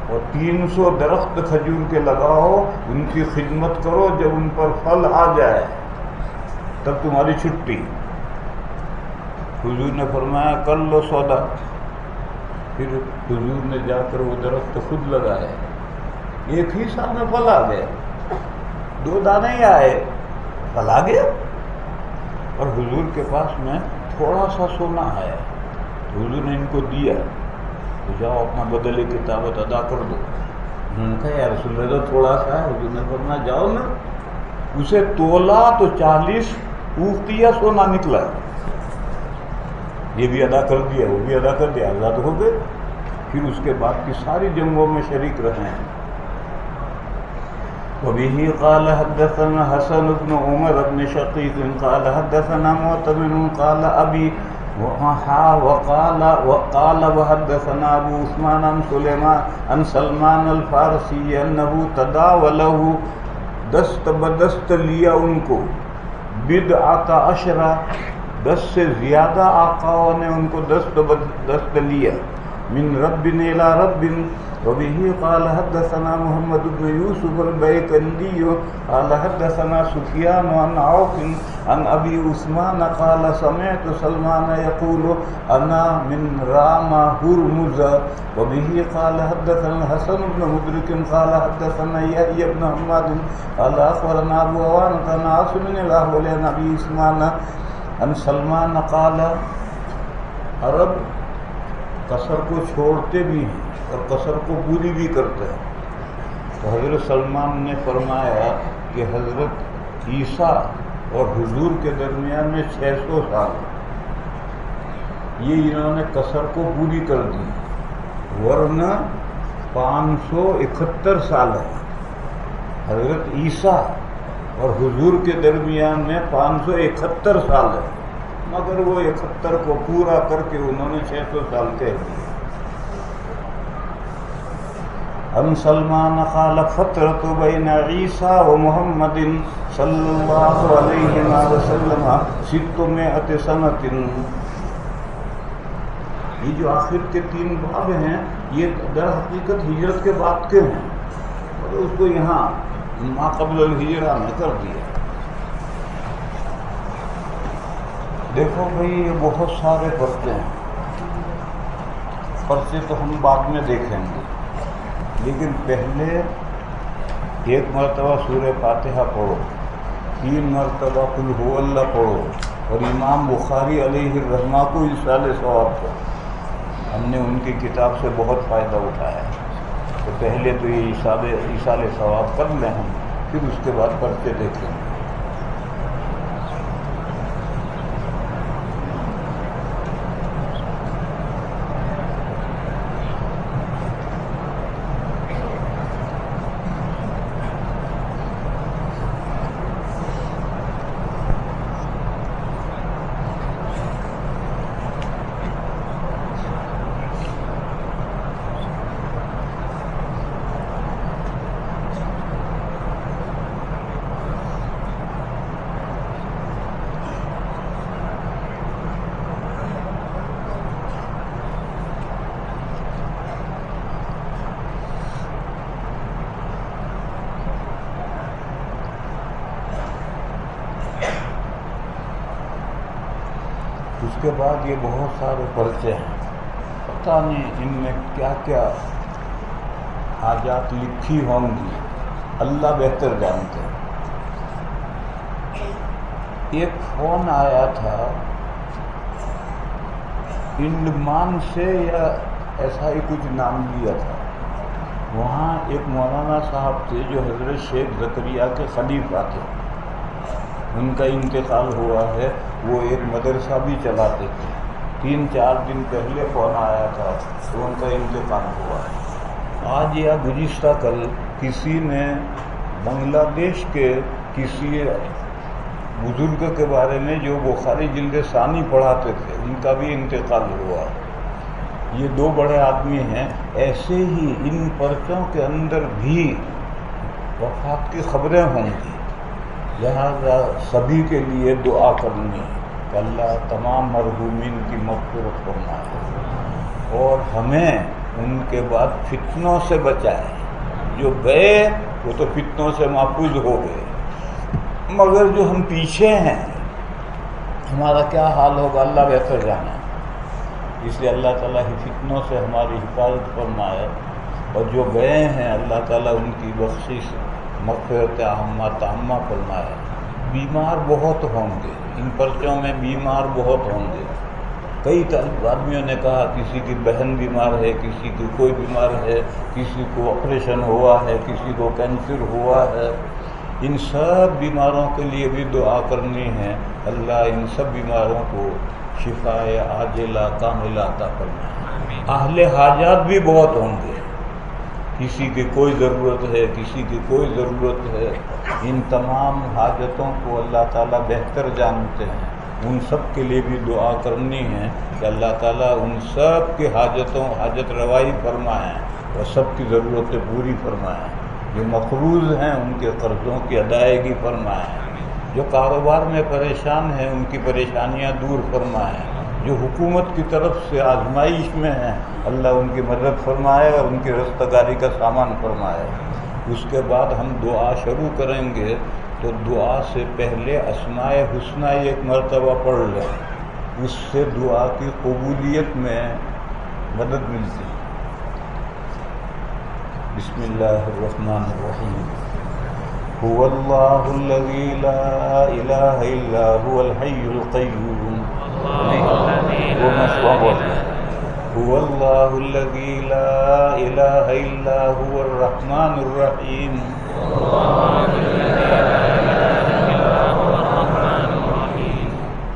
A: اور 300 درخت کھجور کے لگاؤ، ان کی خدمت کرو. جب ان پر پھل آ جائے تب تمہاری چھٹی. حضور نے فرمایا کر لو سودا. پھر حضور نے جا کر وہ درخت خود لگائے. ایک ہی سال میں پھل آ گئے، 2 دانے ہی آئے، پھل آ گیا. اور حضور کے پاس میں تھوڑا سا سونا ہے. حضور نے ان کو دیا، تو جاؤ اپنا بدل کتابت ادا کر دو. انہوں نے کہا یا رسول اللہ تھوڑا سا ہے. حضور نے فرمایا جاؤ نا. اسے تولا تو 40 اوقیہ سونا نکلا. یہ بھی ادا کر دیا، وہ بھی ادا کر دیا، آزاد ہو گئے. پھر اس کے بعد کی ساری جنگوں میں شریک رہے ہیں. وبه قال حدثنا حسن بن عمر بن شقيق قال حدثنا معتمر قال ابي وقال وحدثنا ابو عثمان عن سليمان عن سلمان الفارسی انه تداوله دست بدست لیا ان کو 10 عشرہ 10 سے زیادہ آقاؤں نے ان کو دست لیا. من رب الى رب. وبه قال حدثنا محمد بن يوسف البيكندي قال حدثنا سفيان عن عوف عن ابي عثمان قال سمعت سلمان يقول انا من رام هرمز. وبه قال حدثنا الحسن بن مدرك قال حدثنا يحيى بن حماد قال اخبرنا ابو عوانة عن عاصم بن الاحول عن ابي عثمان عن سلمان قال عرب قصر کو چھوڑتے بھی ہیں اور قصر کو پوری بھی کرتے ہیں. تو حضرت سلمان نے فرمایا کہ حضرت عیسیٰ اور حضور کے درمیان میں 600 سال یہ انہوں نے قصر کو پوری کر دی، ورنہ 571 سال ہے. حضرت عیسیٰ اور حضور کے درمیان میں 571 سال ہے، مگر وہ 71 کو پورا کر کے انہوں نے 600 سال کہہ دیے. ہم سلمان قال فترت بین عیسیٰ و محمد صلی اللہ علیہ وسلم 600 سنۃ. یہ جو آخر کے 3 باب ہیں یہ در حقیقت ہجرت کے بعد کے ہیں، اور اس کو یہاں ما قبل الہجرہ میں کر دیا. دیکھو بھئی یہ بہت سارے پرچے ہیں، پرچے تو ہم بعد میں دیکھیں گے، لیکن پہلے 1 مرتبہ سورہ فاتحہ پڑھو، 3 مرتبہ قل هو اللہ پڑھو، اور امام بخاری علیہ الرحمہ کو ایصال ثواب پڑھو. ہم نے ان کی کتاب سے بہت فائدہ اٹھایا ہے. تو پہلے تو یہ ایصال ثواب کر لیں ہم، پھر اس کے بعد پرچے دیکھیں گے. اس کے بعد یہ بہت سارے پرچے ہیں، پتہ نہیں ان میں کیا کیا حاجات لکھی ہوں گی، اللہ بہتر جانتے ہیں. ایک فون آیا تھا انڈمان سے یا ایسا ہی کچھ نام لیا تھا. وہاں ایک مولانا صاحب تھے جو حضرت شیخ زکریا کے خلیفہ تھے، ان کا انتقال ہوا ہے. وہ ایک مدرسہ بھی چلاتے تھے. 3-4 دن پہلے فون آیا تھا تو ان کا انتقال ہوا ہے. آج یا گزشتہ کل کسی نے بنگلہ دیش کے کسی بزرگ کے بارے میں جو بخاری جلد ثانی پڑھاتے تھے، ان کا بھی انتقال ہوا. یہ 2 بڑے آدمی ہیں. ایسے ہی ان پرچوں کے اندر بھی وفات کی خبریں ہوں گی، لہذا سبھی کے لیے دعا کرنی ہے کہ اللہ تمام مرحومین کی مغفرت فرمائے اور ہمیں ان کے بعد فتنوں سے بچائے. جو گئے وہ تو فتنوں سے محفوظ ہو گئے، مگر جو ہم پیچھے ہیں ہمارا کیا حال ہوگا اللہ بہتر جانا. اس لیے اللہ تعالیٰ ہی فتنوں سے ہماری حفاظت فرمائے، اور جو گئے ہیں اللہ تعالیٰ ان کی بخشش مغفرت عامہ تامہ فرمائے. بیمار بہت ہوں گے، ان پرچوں میں بیمار بہت ہوں گے. کئی آدمیوں نے کہا کسی کی بہن بیمار ہے، کسی کی کوئی بیمار ہے، کسی کو آپریشن ہوا ہے، کسی کو کینسر ہوا ہے. ان سب بیماروں کے لیے بھی دعا کرنی ہے. اللہ ان سب بیماروں کو شفائے عاجلہ کاملہ عطا فرمائے. اہل حاجات بھی بہت ہوں گے، کسی کی کوئی ضرورت ہے، کسی کی کوئی ضرورت ہے. ان تمام حاجتوں کو اللہ تعالیٰ بہتر جانتے ہیں. ان سب کے لیے بھی دعا کرنی ہے کہ اللہ تعالیٰ ان سب کی حاجت روائی فرمائیں اور سب کی ضرورتیں پوری فرمائیں. جو مقروض ہیں ان کے قرضوں کی ادائیگی فرمائیں. جو کاروبار میں پریشان ہیں ان کی پریشانیاں دور فرمائے، جو حکومت کی طرف سے آزمائش میں ہیں اللہ ان کی مدد فرمائے اور ان کی رستگاری کا سامان فرمائے۔ اس کے بعد ہم دعا شروع کریں گے تو دعا سے پہلے اسماء حسنہ ایک مرتبہ پڑھ لیں، اس سے دعا کی قبولیت میں مدد ملتی ہے۔ بسم اللہ الرحمن الرحیم۔ هو اللہ الذی لا الہ الا هو الحی القیوم۔ هو اللہ الذی لا الہ الا هو الرحمن الرحیم۔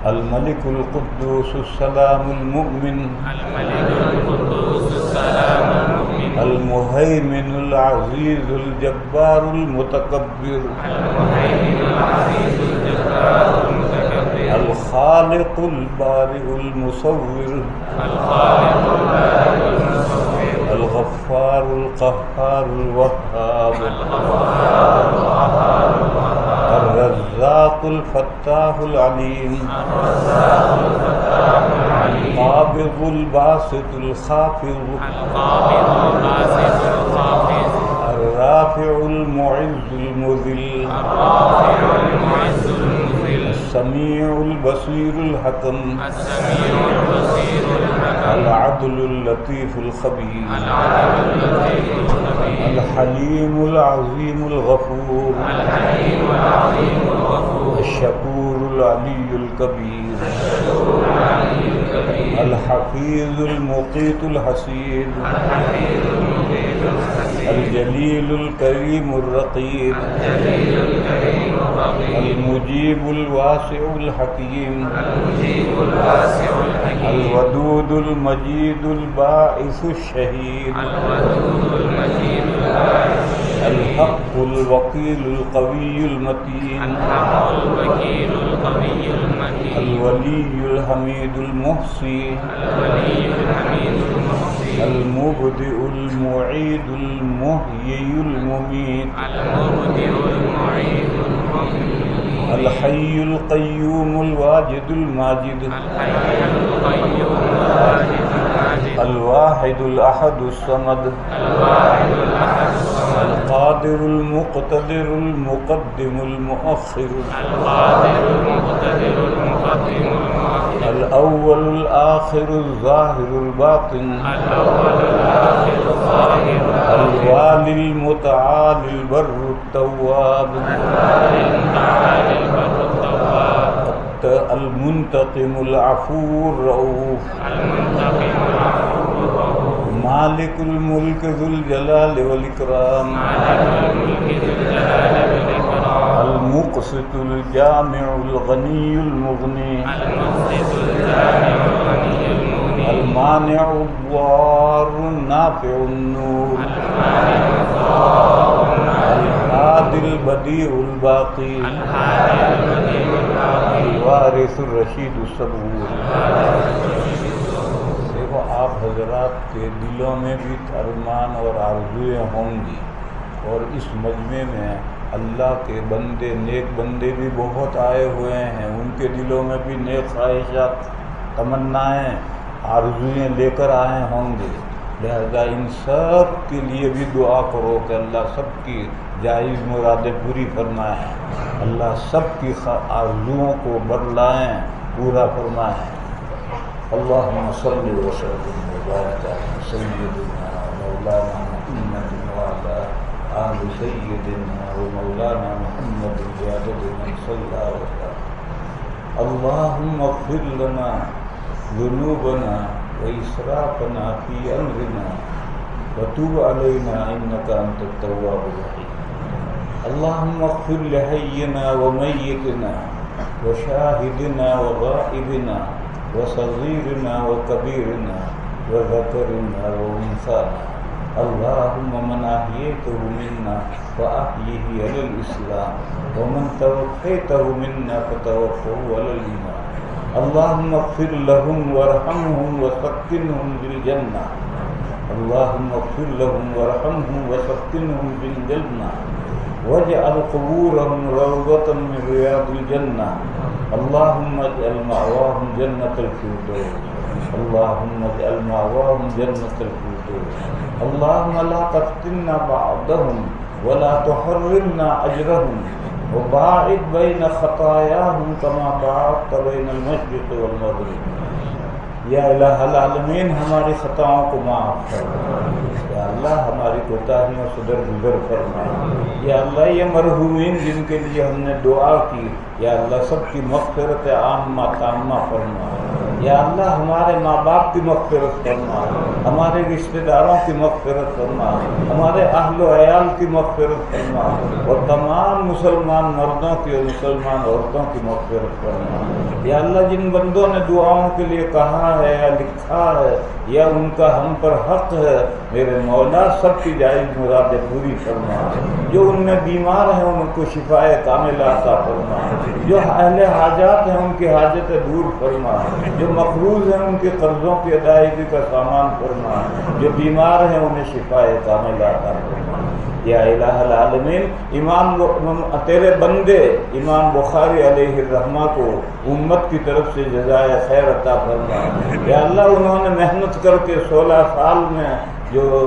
A: الملک القدوس السلام المؤمن المہیمن العزیز الجبار المتکبر الخالق البارئ المصور الغفار القہار الوہاب الرزاق الفتاح العلیم القابض الباسط الخافض الرافع المعز المذل السمیع البصیر الحکم العدل اللطیف الخبیر الحلیم العظیم الغفور الشکور العلی الکبیر الحفیظ المقیت الحسین الجلیل الکریم الرقیب المجیب الواسع الحکیم الودود المجید الباعث الشہید الحق الوکیل القوی المتین الولی الحمید المحصی المبدئ المعید المحیی الممیت الحی القیوم الواجد الماجد الواحد الاحد الصمد القادر المقتدر المقدم المؤخر الاول الاخر الظاهر الباطن الوالي المتعالي البر التواب المنتقم العفو الرؤوف مالك الملك ذو الجلال والإكرام المقسط الجامع الغني المغني المانع الضار النافع النور الهادي البديع الباقي الوارث الرشید الصبور۔ دیکھو آپ حضرات کے دلوں میں بھی ارمان اور آرزویں ہوں گی، اور اس مجمع میں اللہ کے بندے نیک بندے بھی بہت آئے ہوئے ہیں، ان کے دلوں میں بھی نیک خواہشات تمنائیں آرزویں لے کر آئے ہوں گے، لہذا ان سب کے لیے بھی دعا کرو کہ اللہ سب کی جائز مرادیں پوری فرمائیں، اللہ سب کی آرزوؤں کو برلائیں، پورا فرمائیں۔ اللہم صلی وسلم وبارک علی سیدنا مولانا محمد وعلی آل سیدنا ومولانا محمد بعدد من صلی وسلم۔ اللہم اغفر لنا ذنوبنا وإسرافنا في أمرنا وتوب علينا إنك أنت التواب الرحيم۔ اللهم اغفر لحينا وميتنا وشاهدنا وغائبنا وصغيرنا وكبيرنا وذكرنا وأنثانا، اللهم من أحييته منا فأحيه على الإسلام ومن توفيته منا فتوفه على الإيمان، اللهم اغفر لهم وارحمهم وسكنهم بالجنة، اللهم اغفر لهم وارحمهم وسكنهم بالجنة واجعل قبورهم روضة من رياض الجنة اللهم اجعل مأواهم جنة الفردوس اللهم اجعل مأواهم جنة الفردوس اللهم لا تفتنا بعضهم ولا تحرمنا أجرهم وباعد بين خطاياهم كما باعدت بين المشرق والمغرب یا الہ العالمین ہماری خطاؤں کو معاف فرما یا اللہ ہماری کوتاہیوں سے درگزر فرما یا اللہ یہ مرحومین جن کے لیے ہم نے دعا کی یا اللہ سب کی مغفرت عامہ تامہ فرما یا اللہ ہمارے ماں باپ کی مغفرت فرما ہمارے رشتہ داروں کی مغفرت فرما ہمارے اہل و عیال کی مغفرت فرما اور تمام مسلمان مردوں کی اور مسلمان عورتوں کی مغفرت فرما یا اللہ جن بندوں نے دعاؤں کے لیے کہا ہے یا لکھا ہے یا ان کا ہم پر حق ہے میرے مولا سب کی جائز مرادیں پوری فرما جو ان میں بیمار ہیں ان کو شفائے کاملہ عطا فرما جو اہل حاجات ہیں ان کی حاجتیں دور فرما جو مقروض ہیں ان کے قرضوں کی ادائیگی کا سامان فرما جو بیمار ہیں انہیں شفائے کاملہ عطا فرما یا الہ العالمین امام تیرے بندے امام بخاری علیہ الرحمہ کو امت کی طرف سے جزائے خیر عطا فرما یا اللہ انہوں نے محنت کر کے 16 سال میں جو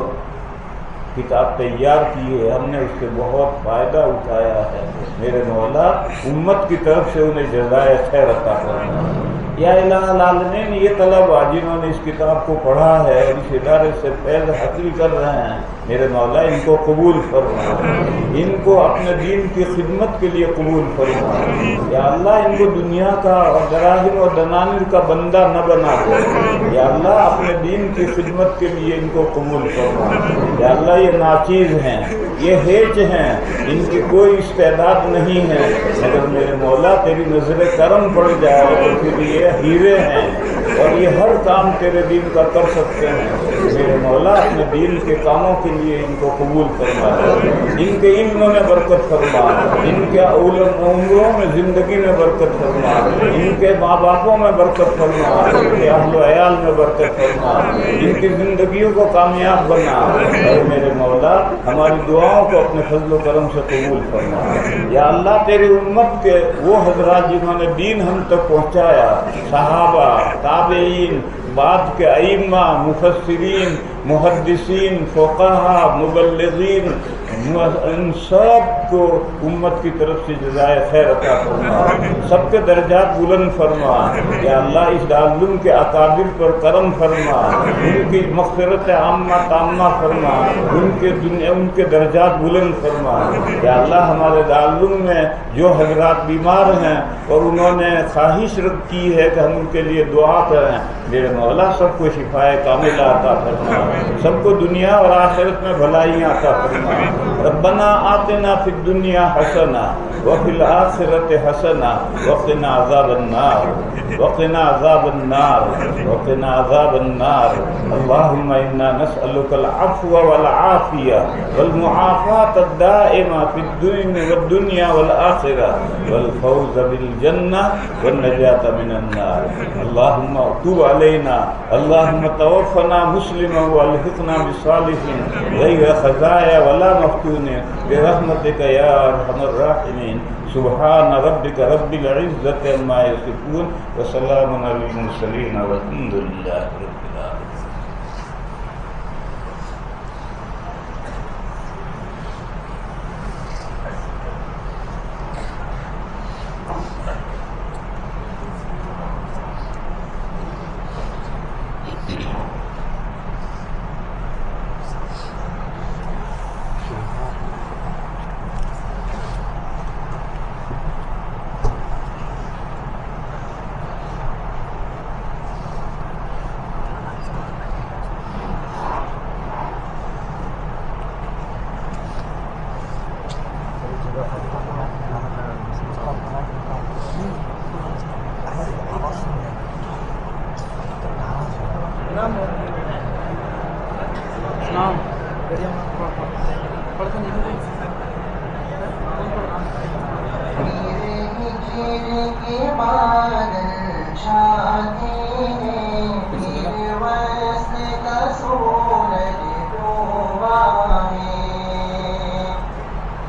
A: کتاب تیار کی ہے ہم نے اس سے بہت فائدہ اٹھایا ہے میرے مولا امت کی طرف سے انہیں جزائے خیر عطا فرما یا الہ العالمین یہ طلبہ جنہوں نے اس کتاب کو پڑھا ہے اور اس ادارے سے فیض حاصل کر رہے ہیں میرے مولا ان کو قبول فرما ان کو اپنے دین کی خدمت کے لیے قبول فرما یا اللہ ان کو دنیا کا اور دراہم و دنانیر کا بندہ نہ بنا دے یا اللہ اپنے دین کی خدمت کے لیے ان کو قبول فرما یا اللہ یہ ناچیز ہیں یہ ہیچ ہیں ان کی کوئی استعداد نہیں ہے مگر میرے مولا تیری نظر کرم پڑ جائے تو پھر یہ ہیرے ہیں اور یہ ہر کام تیرے دین کا کر سکتے ہیں میرے مولا اپنے دین کے کاموں کے لیے ان کو قبول فرما ان کے علم میں برکت فرما ان کے عمروں میں زندگی میں برکت فرما ان کے ماں باپوں میں برکت فرما ان کے اہل و عیال میں برکت فرما ان کی زندگیوں کو کامیاب بنا اور میرے مولا ہماری دعاؤں کو اپنے فضل و کرم سے قبول فرما یا اللہ تیری امت کے وہ حضرات جنہوں نے دین ہم تک پہنچایا صحابہ تابعین بعد کے ائمہ مفسرین محدثین فقہا مبلغین ان سب کو امت کی طرف سے جزائے خیر عطا فرما سب کے درجات بلند فرما یا اللہ اس دارالعلوم کے اکابر پر کرم فرما ان کی مغفرت عامہ تامہ فرما ان کے درجات بلند فرما یا اللہ ہمارے دارالعلوم میں جو حضرات بیمار ہیں اور انہوں نے خواہش کی ہے کہ ہم ان کے لیے دعا کریں میرے مولا سب کو شفائے کاملہ عطا فرما سب کو دنیا اور آخرت میں بھلائیاں عطا فرما ربنا آتنا فی الدنیا حسنہ وفی الآخرۃ حسنہ وقنا عذاب النار وقنا عذاب النار وقنا عذاب النار اللهم انا نسألك العفو والعافیہ والمعافاة الدائمة في الدين والدنيا والآخرة والفوز بالجنة والنجاة من النار اللهم تب علينا اللهم توفنا مسلما والحقنا بالصالحين غير خزايا ولا مفتونين برحمتك يا ارحم الراحمين سبحان ربك رب العزة عما يصفون وسلام على المرسلين والحمد لله رب العالمين.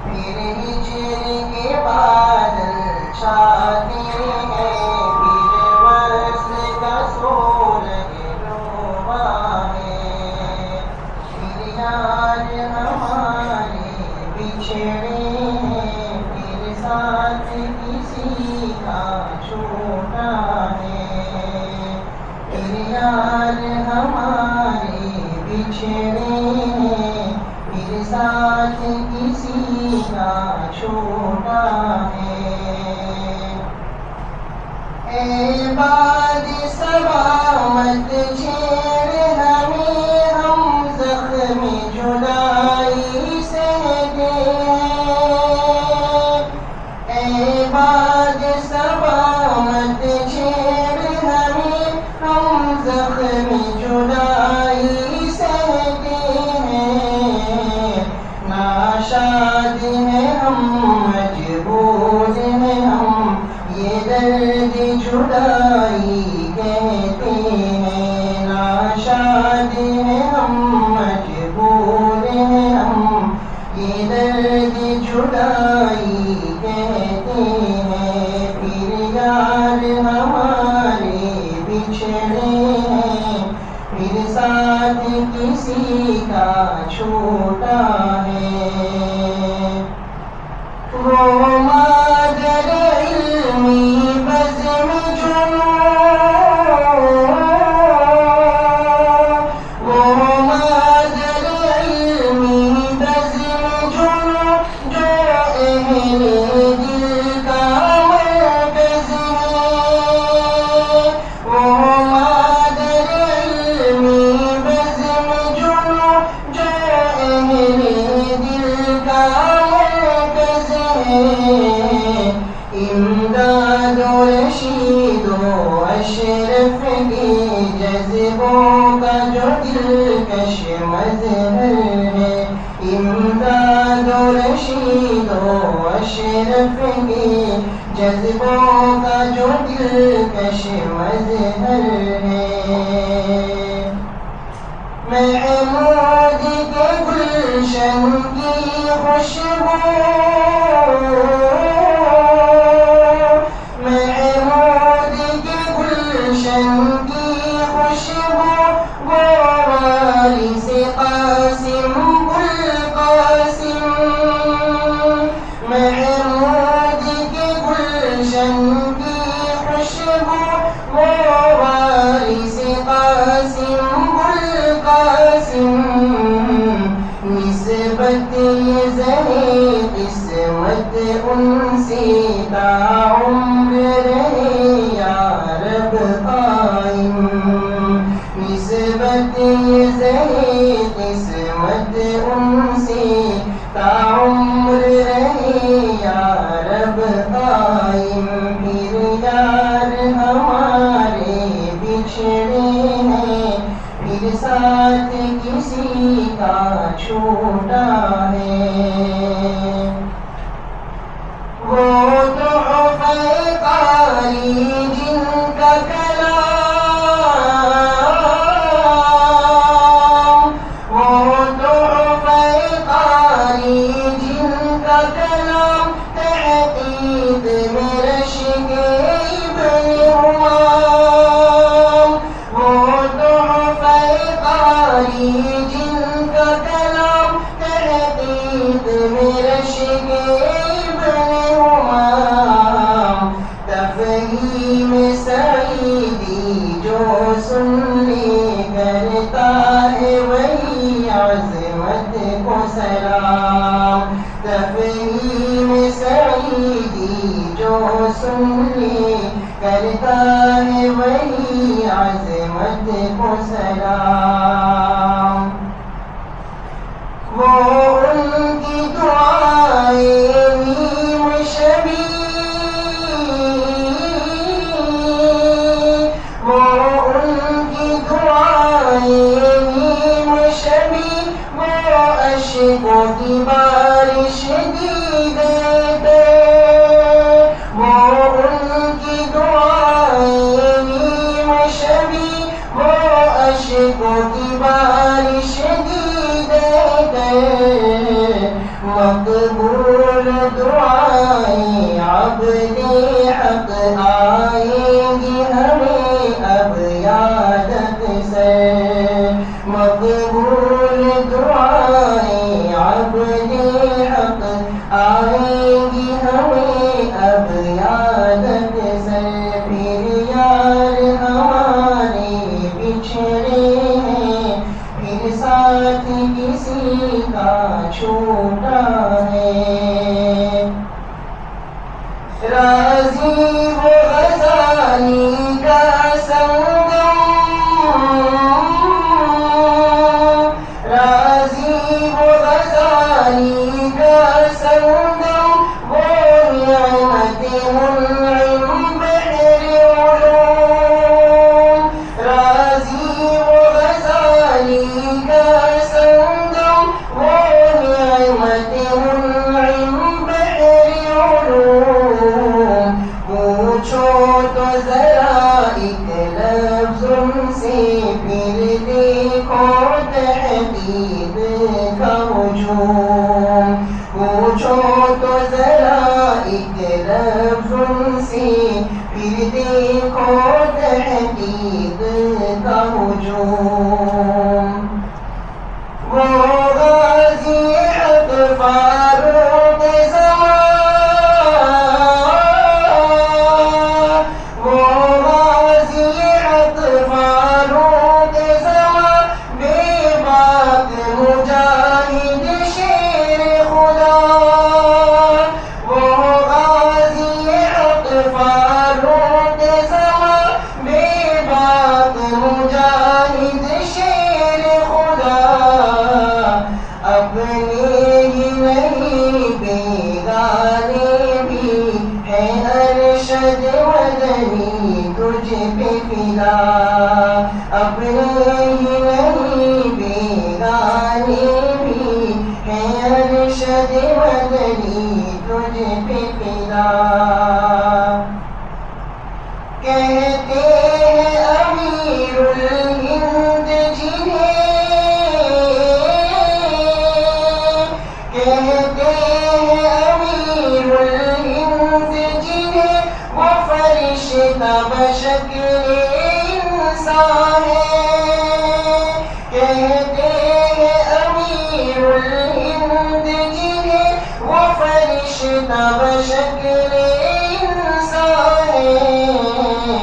C: میرے بچھڑے ہیں پھر ساتھ کسی کا چھوٹا ہے اے باد صبا مت چھیڑ ہمیں ہم زخم جدائی سہتے ہیں اے باد صبا مت چھیڑ ہمیں ہم زخم جدائی سہتے ہیں ناشاد ہیں ہم مجبور ہیں ہم یہ درد جدائی کہتے ہیں ناشاد ہیں ہم مجبور ہیں ہم یہ درد جدائی کہتے ہیں پھر یار ہمارے بچھڑے ہیں پھر ساتھ کسی کا چھوٹا ہے وہ مادر علمی بزم جنوں وہ مادر علمی بزم جنوں جو اہل دل کا مرکز ہے وہ مادر علمی بزم جنوں جو اہل دل کا مرکز ہے امداد و رشید و اشرف کے جذبوں کا جو دلکش مظہر ہے امداد و رشید و اشرف کے جذبوں کا جو دلکش مظہر ہے محمود کے گلشن کی خوشبو محمود کے گلشن کی خوشبو وہ وارث قاسم القاسم محمود کے گلشن کی خوشبو وہ وارث قاسم القاسم نسبت یہ زہے قسمت ان سے تعمر رہے یا رب قائم نسبت یہ زہے قسمت ان سے تعمر رہے یا رب قائم پھر یار ہمارے بچھڑے ہیں پھر ساتھ کسی کا چھوٹا ہے وہ تحفہ قاری جن کا کلام وہ تحفہ قاری جن کا کلام تحقیق میں رشک ابن حمام وہ تحفہ قاری جن کا کلام تحقیق میں رشک تفہیم سعیدی جو سن لے کرتا ہے وہی عظمت کو سلام تفہیم سعیدی جو سن لے کرتا ہے وہی عظمت کو سلام وہ ان کی دعائیں نیم شبی وہ ان کی دعائیں نیم شبی وہ اشکوں کی بارش دی دیتے وہ ان کی دعائیں نیم شبی وہ اشکوں کی بارش دی دیتے مقبول دعائیں عبد حق آئیں گی ہمیں اب یادت سے مقبول دعائیں عبد حق آئیں گی ہمیں اب یادت سے پھر یار ہمارے بچھڑے ہیں پھر پھر ساتھ کسی کا چھوٹا ہے. راضی وہ غزالی کا سنگم، راضی وہ غزالی کا سنگم، وہ نعمت منعم بحر علوم. راضی وہ غزالی کا سنگم، وہ نعمت منعم بحر علوم. پوچھو تو ذرا ایک لفظ ان سے، پھر دیکھو تحقیق کا ہجوم. پوچھو تو ذرا ایک لفظ ان سے، پھر دیکھو تحقیق کا ہجوم. وہ غازی حق فاروق زمان، وہ غازی حق فاروق زمان، بے باک مجاہد شیر خدا. وہ غازی حق فاروق زمان، بے باک مجاہد شیر خدا. اپنے ہی نہیں بیگانے بھی ہے ارشد مدنی تجھ پہ فدا. اپنے ہی نہیں بیگانے بھی ہے ارشد مدنی تجھ پہ فدا. کہتے ہیں امیر الہند جنہیں، کہتے ہیں امیر الہند جنہیں، وہ فرشتہ بشکل انسان ہے. کہتے ہیں امیر الہند جنہیں، وہ فرشتہ بشکل انسان ہے.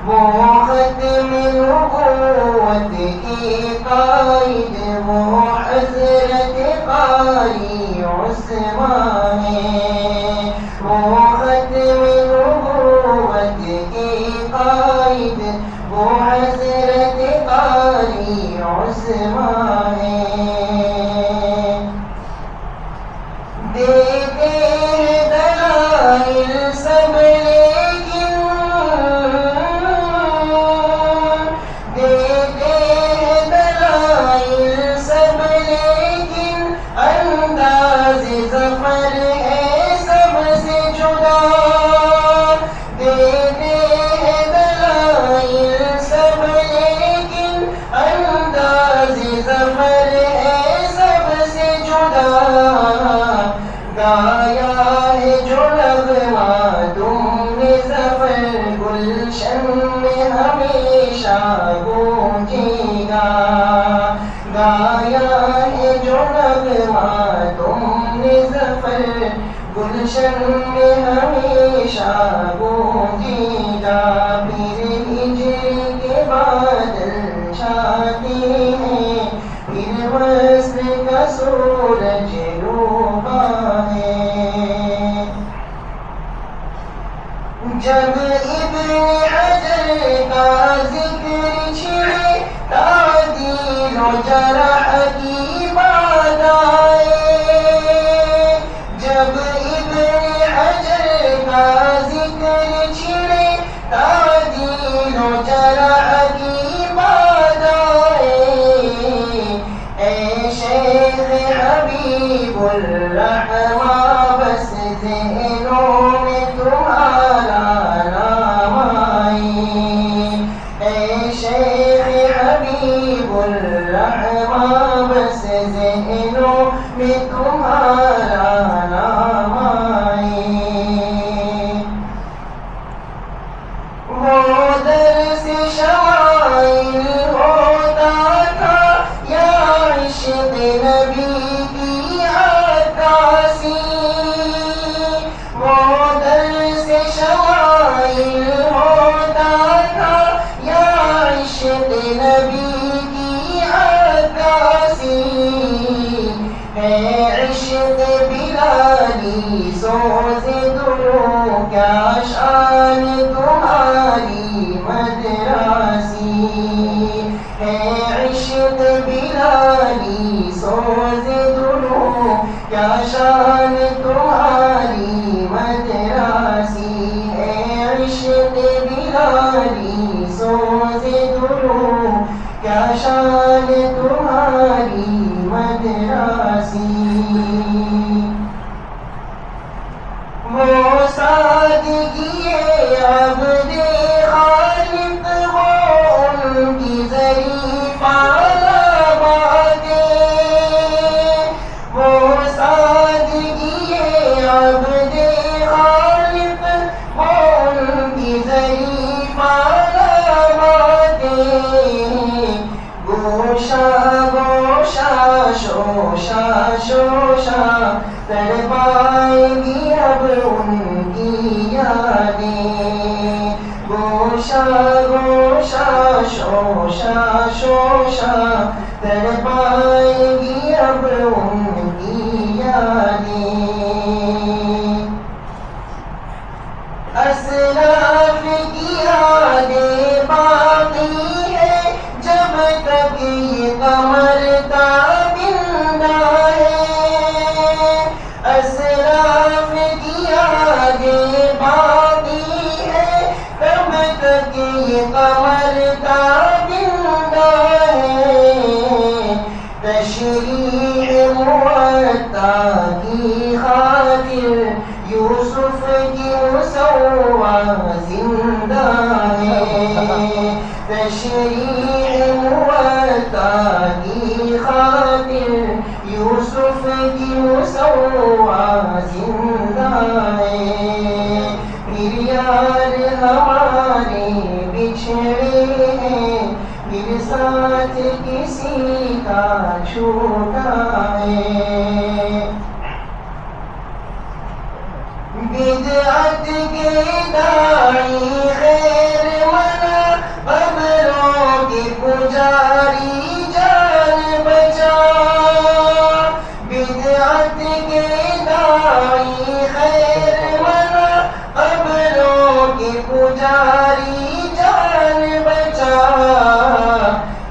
C: وہ ختم نبوت کے قائد، وہ حضرت قاری عثمان ہے. وہ ختم نبوت کے قائد، وہ حضرت قاری عثمان ہے. دیتے ہیں دلائل سب لیکن، دیتے ہیں دلائل سب لیکن، انداز ظفر ہے سب سے جدا. دیتے ہیں دلائل سب لیکن، انداز ظفر ہے سب سے جدا. گایا ہے جو نغمہ تم نے ظفر، گلشن میں ہمیشہ گونجے گا. گایا ہے جو نغمہ تم نے ظفر، گلشن میں ہمیشہ گونجے گا. پھر ہجر کے بادل چھاتے ہیں، پھر وصل کا سورج ڈوبا ہے. جب ابن حجر کا ذکر چھڑے، تعدیل و جرح کی بات آئے. جب ابن حجر کا ذکر چھڑے، تعدیل و جرح کی بات آئے. اے شیخ حبیب الرحمٰن، بس ذہنوں میں تمہارا نام آئے. اے شیخ حبیب الرحمٰن، بس ذہنوں میں تمہارا نام آئے. وہ درس شمائل ہوتا تھا یا عشق نبی کی عکاسی. وہ درس شمائل ہوتا تھا یا عشق نبی کی عکاسی. بلالی سوز دلوں کیا شان تمہاری مدراسی ہے عشق بلالی سوز دلوں کیا شان تمہاری مدراسی وہ سادگی عبد خالق وہ ان کی ظریفہ باتیں وہ سادگی عبد خالق وہ ان کی ظریفہ باتیں گوشہ گوشہ شوشہ شوشہ تڑپائے گی اب ان کی یادیں گوشہ گوشہ شوشہ شوشہ تڑپائے گی اب ان کی یادیں اسلاف کی یادیں باقی ہے جب تک یہ قمر تابندہ ہے اسلاف کی یادیں باقی ہے تب تک یہ قمر تابندہ ہے تشریح موطا کی خاطر یوسف کی مسوّا زندہ ہے تشریح موطا کی خاطر یوسف کی مسوّا زندہ ہے پھر یار ہمارے بچھڑے ہیں پھر ساتھ کسی کا چھوٹا ہے بدعت کے داعی خیر منا قبروں کے پجاری جان بچا بدعت کے داعی خیر منا قبروں کے پجاری جان بچا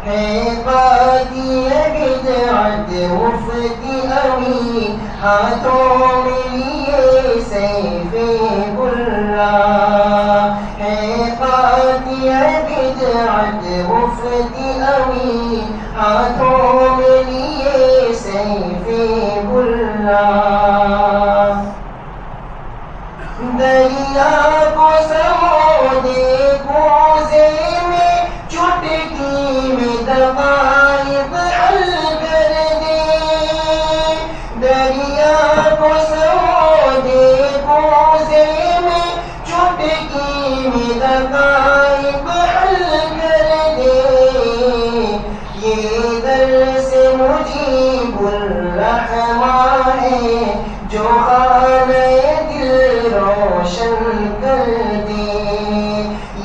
C: ہے باقی بدعت مفتی امی ہاتھوں میں لیے سیف برا ہے باقی بدعت مفتی امی ہاتھوں میں لیے سیف برا دریا کو سمودے کوزے میں چٹکی میں دقائق حل کر دے دریا کو سمودے کوزے میں چٹکی میں دقائق حل کر دے یہ در سے مجیب الرحمٰن ہے جو خانہ دل روشن کر دے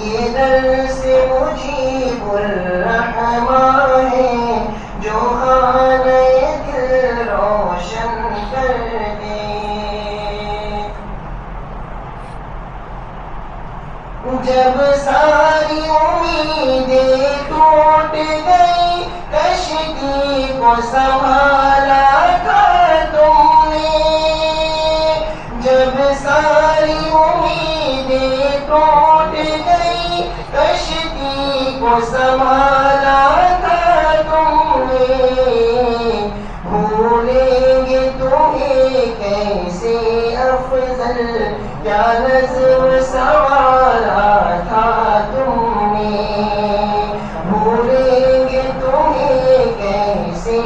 C: یہ در سے مجیب الرحمٰن ہے جو خانہ دل روشن کر دے جب ساری امیدیں ٹوٹ گئی کشتی کو سنبھالا تھا تم نے جب ساری امیدیں ٹوٹ گئی کشتی کو سنبھالا تھا تم نے بھولیں گے تمہیں کیسے افضل کیا نظم سنوارا تھا تم نے بھولیں گے تمہیں کیسے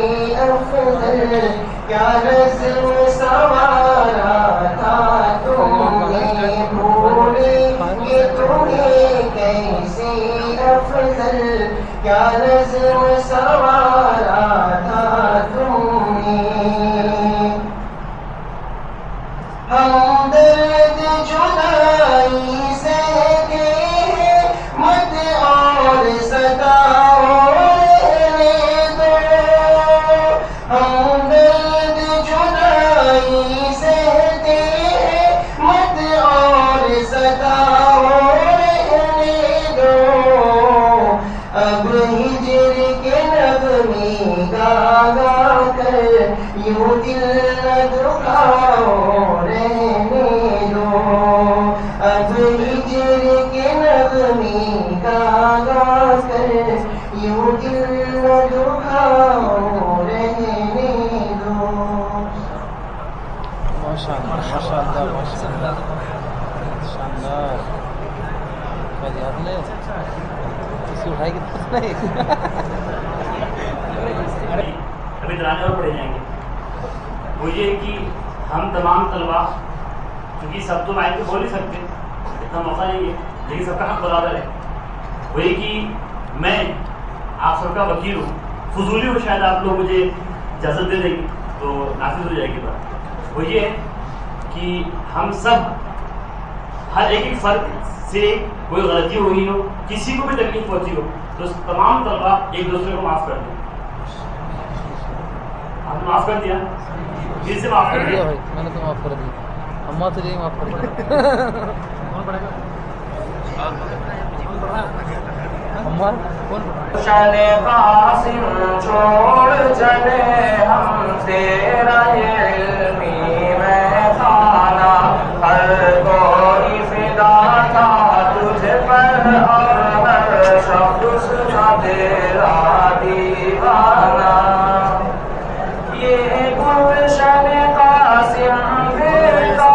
C: افضل کیا نظم سنوارا تھا تم نے بھولیں گے تمہیں کیسے افضل کیا نظم سنوارا تھا تم نے ہم درد جدائی سہتے ہیں مت اور ستاؤ رہنے دو ہم درد جدائی سہتے ہیں مت اور ستاؤ رہنے دو اب ہجر کے نغمے گاگا کر یوں دل نہ دکھاؤ رہنے دو اب ہجر کے نغمے کا آغاز کر یوں دل نہ دکھاؤ رہنے دو.
D: ماشاءاللہ ماشاءاللہ ماشاءاللہ شاندار. یاد نہیں کسی اٹھائی کی نہیں
E: ابھی ترانے اور پڑھے جائیں گے. وہ یہ کہ ہم تمام طلباء چونکہ سب تو مائک پہ بول نہیں سکتے اتنا موقع نہیں ہے لیکن سب کا حق برابر ہے. وہ یہ کہ میں آپ سب کا وکیل ہوں. فضولی ہو شاید آپ لوگ مجھے اجازت دے دیں گے تو نافذ ہو جائے گی بات. وہ یہ ہے کہ ہم سب ہر ایک فرد سے کوئی غلطی ہوئی ہو کسی کو بھی تکلیف پہنچی ہو تو تمام طلباء ایک دوسرے کو معاف کر دیں. آپ نے معاف کر دیا دل سے معاف کر دیا.
D: بھائی میں نے تو معاف کر دی اماں تو یہی معاف کر دیا.
C: شان قاسم چھوڑ چلے ہم تیرا یہ علمی میں خانہ ہر کوئی فدا تھا تجھ پر اور ہر شخص تھا تیرا دیوانہ. یہ گلشن قاسم دیتا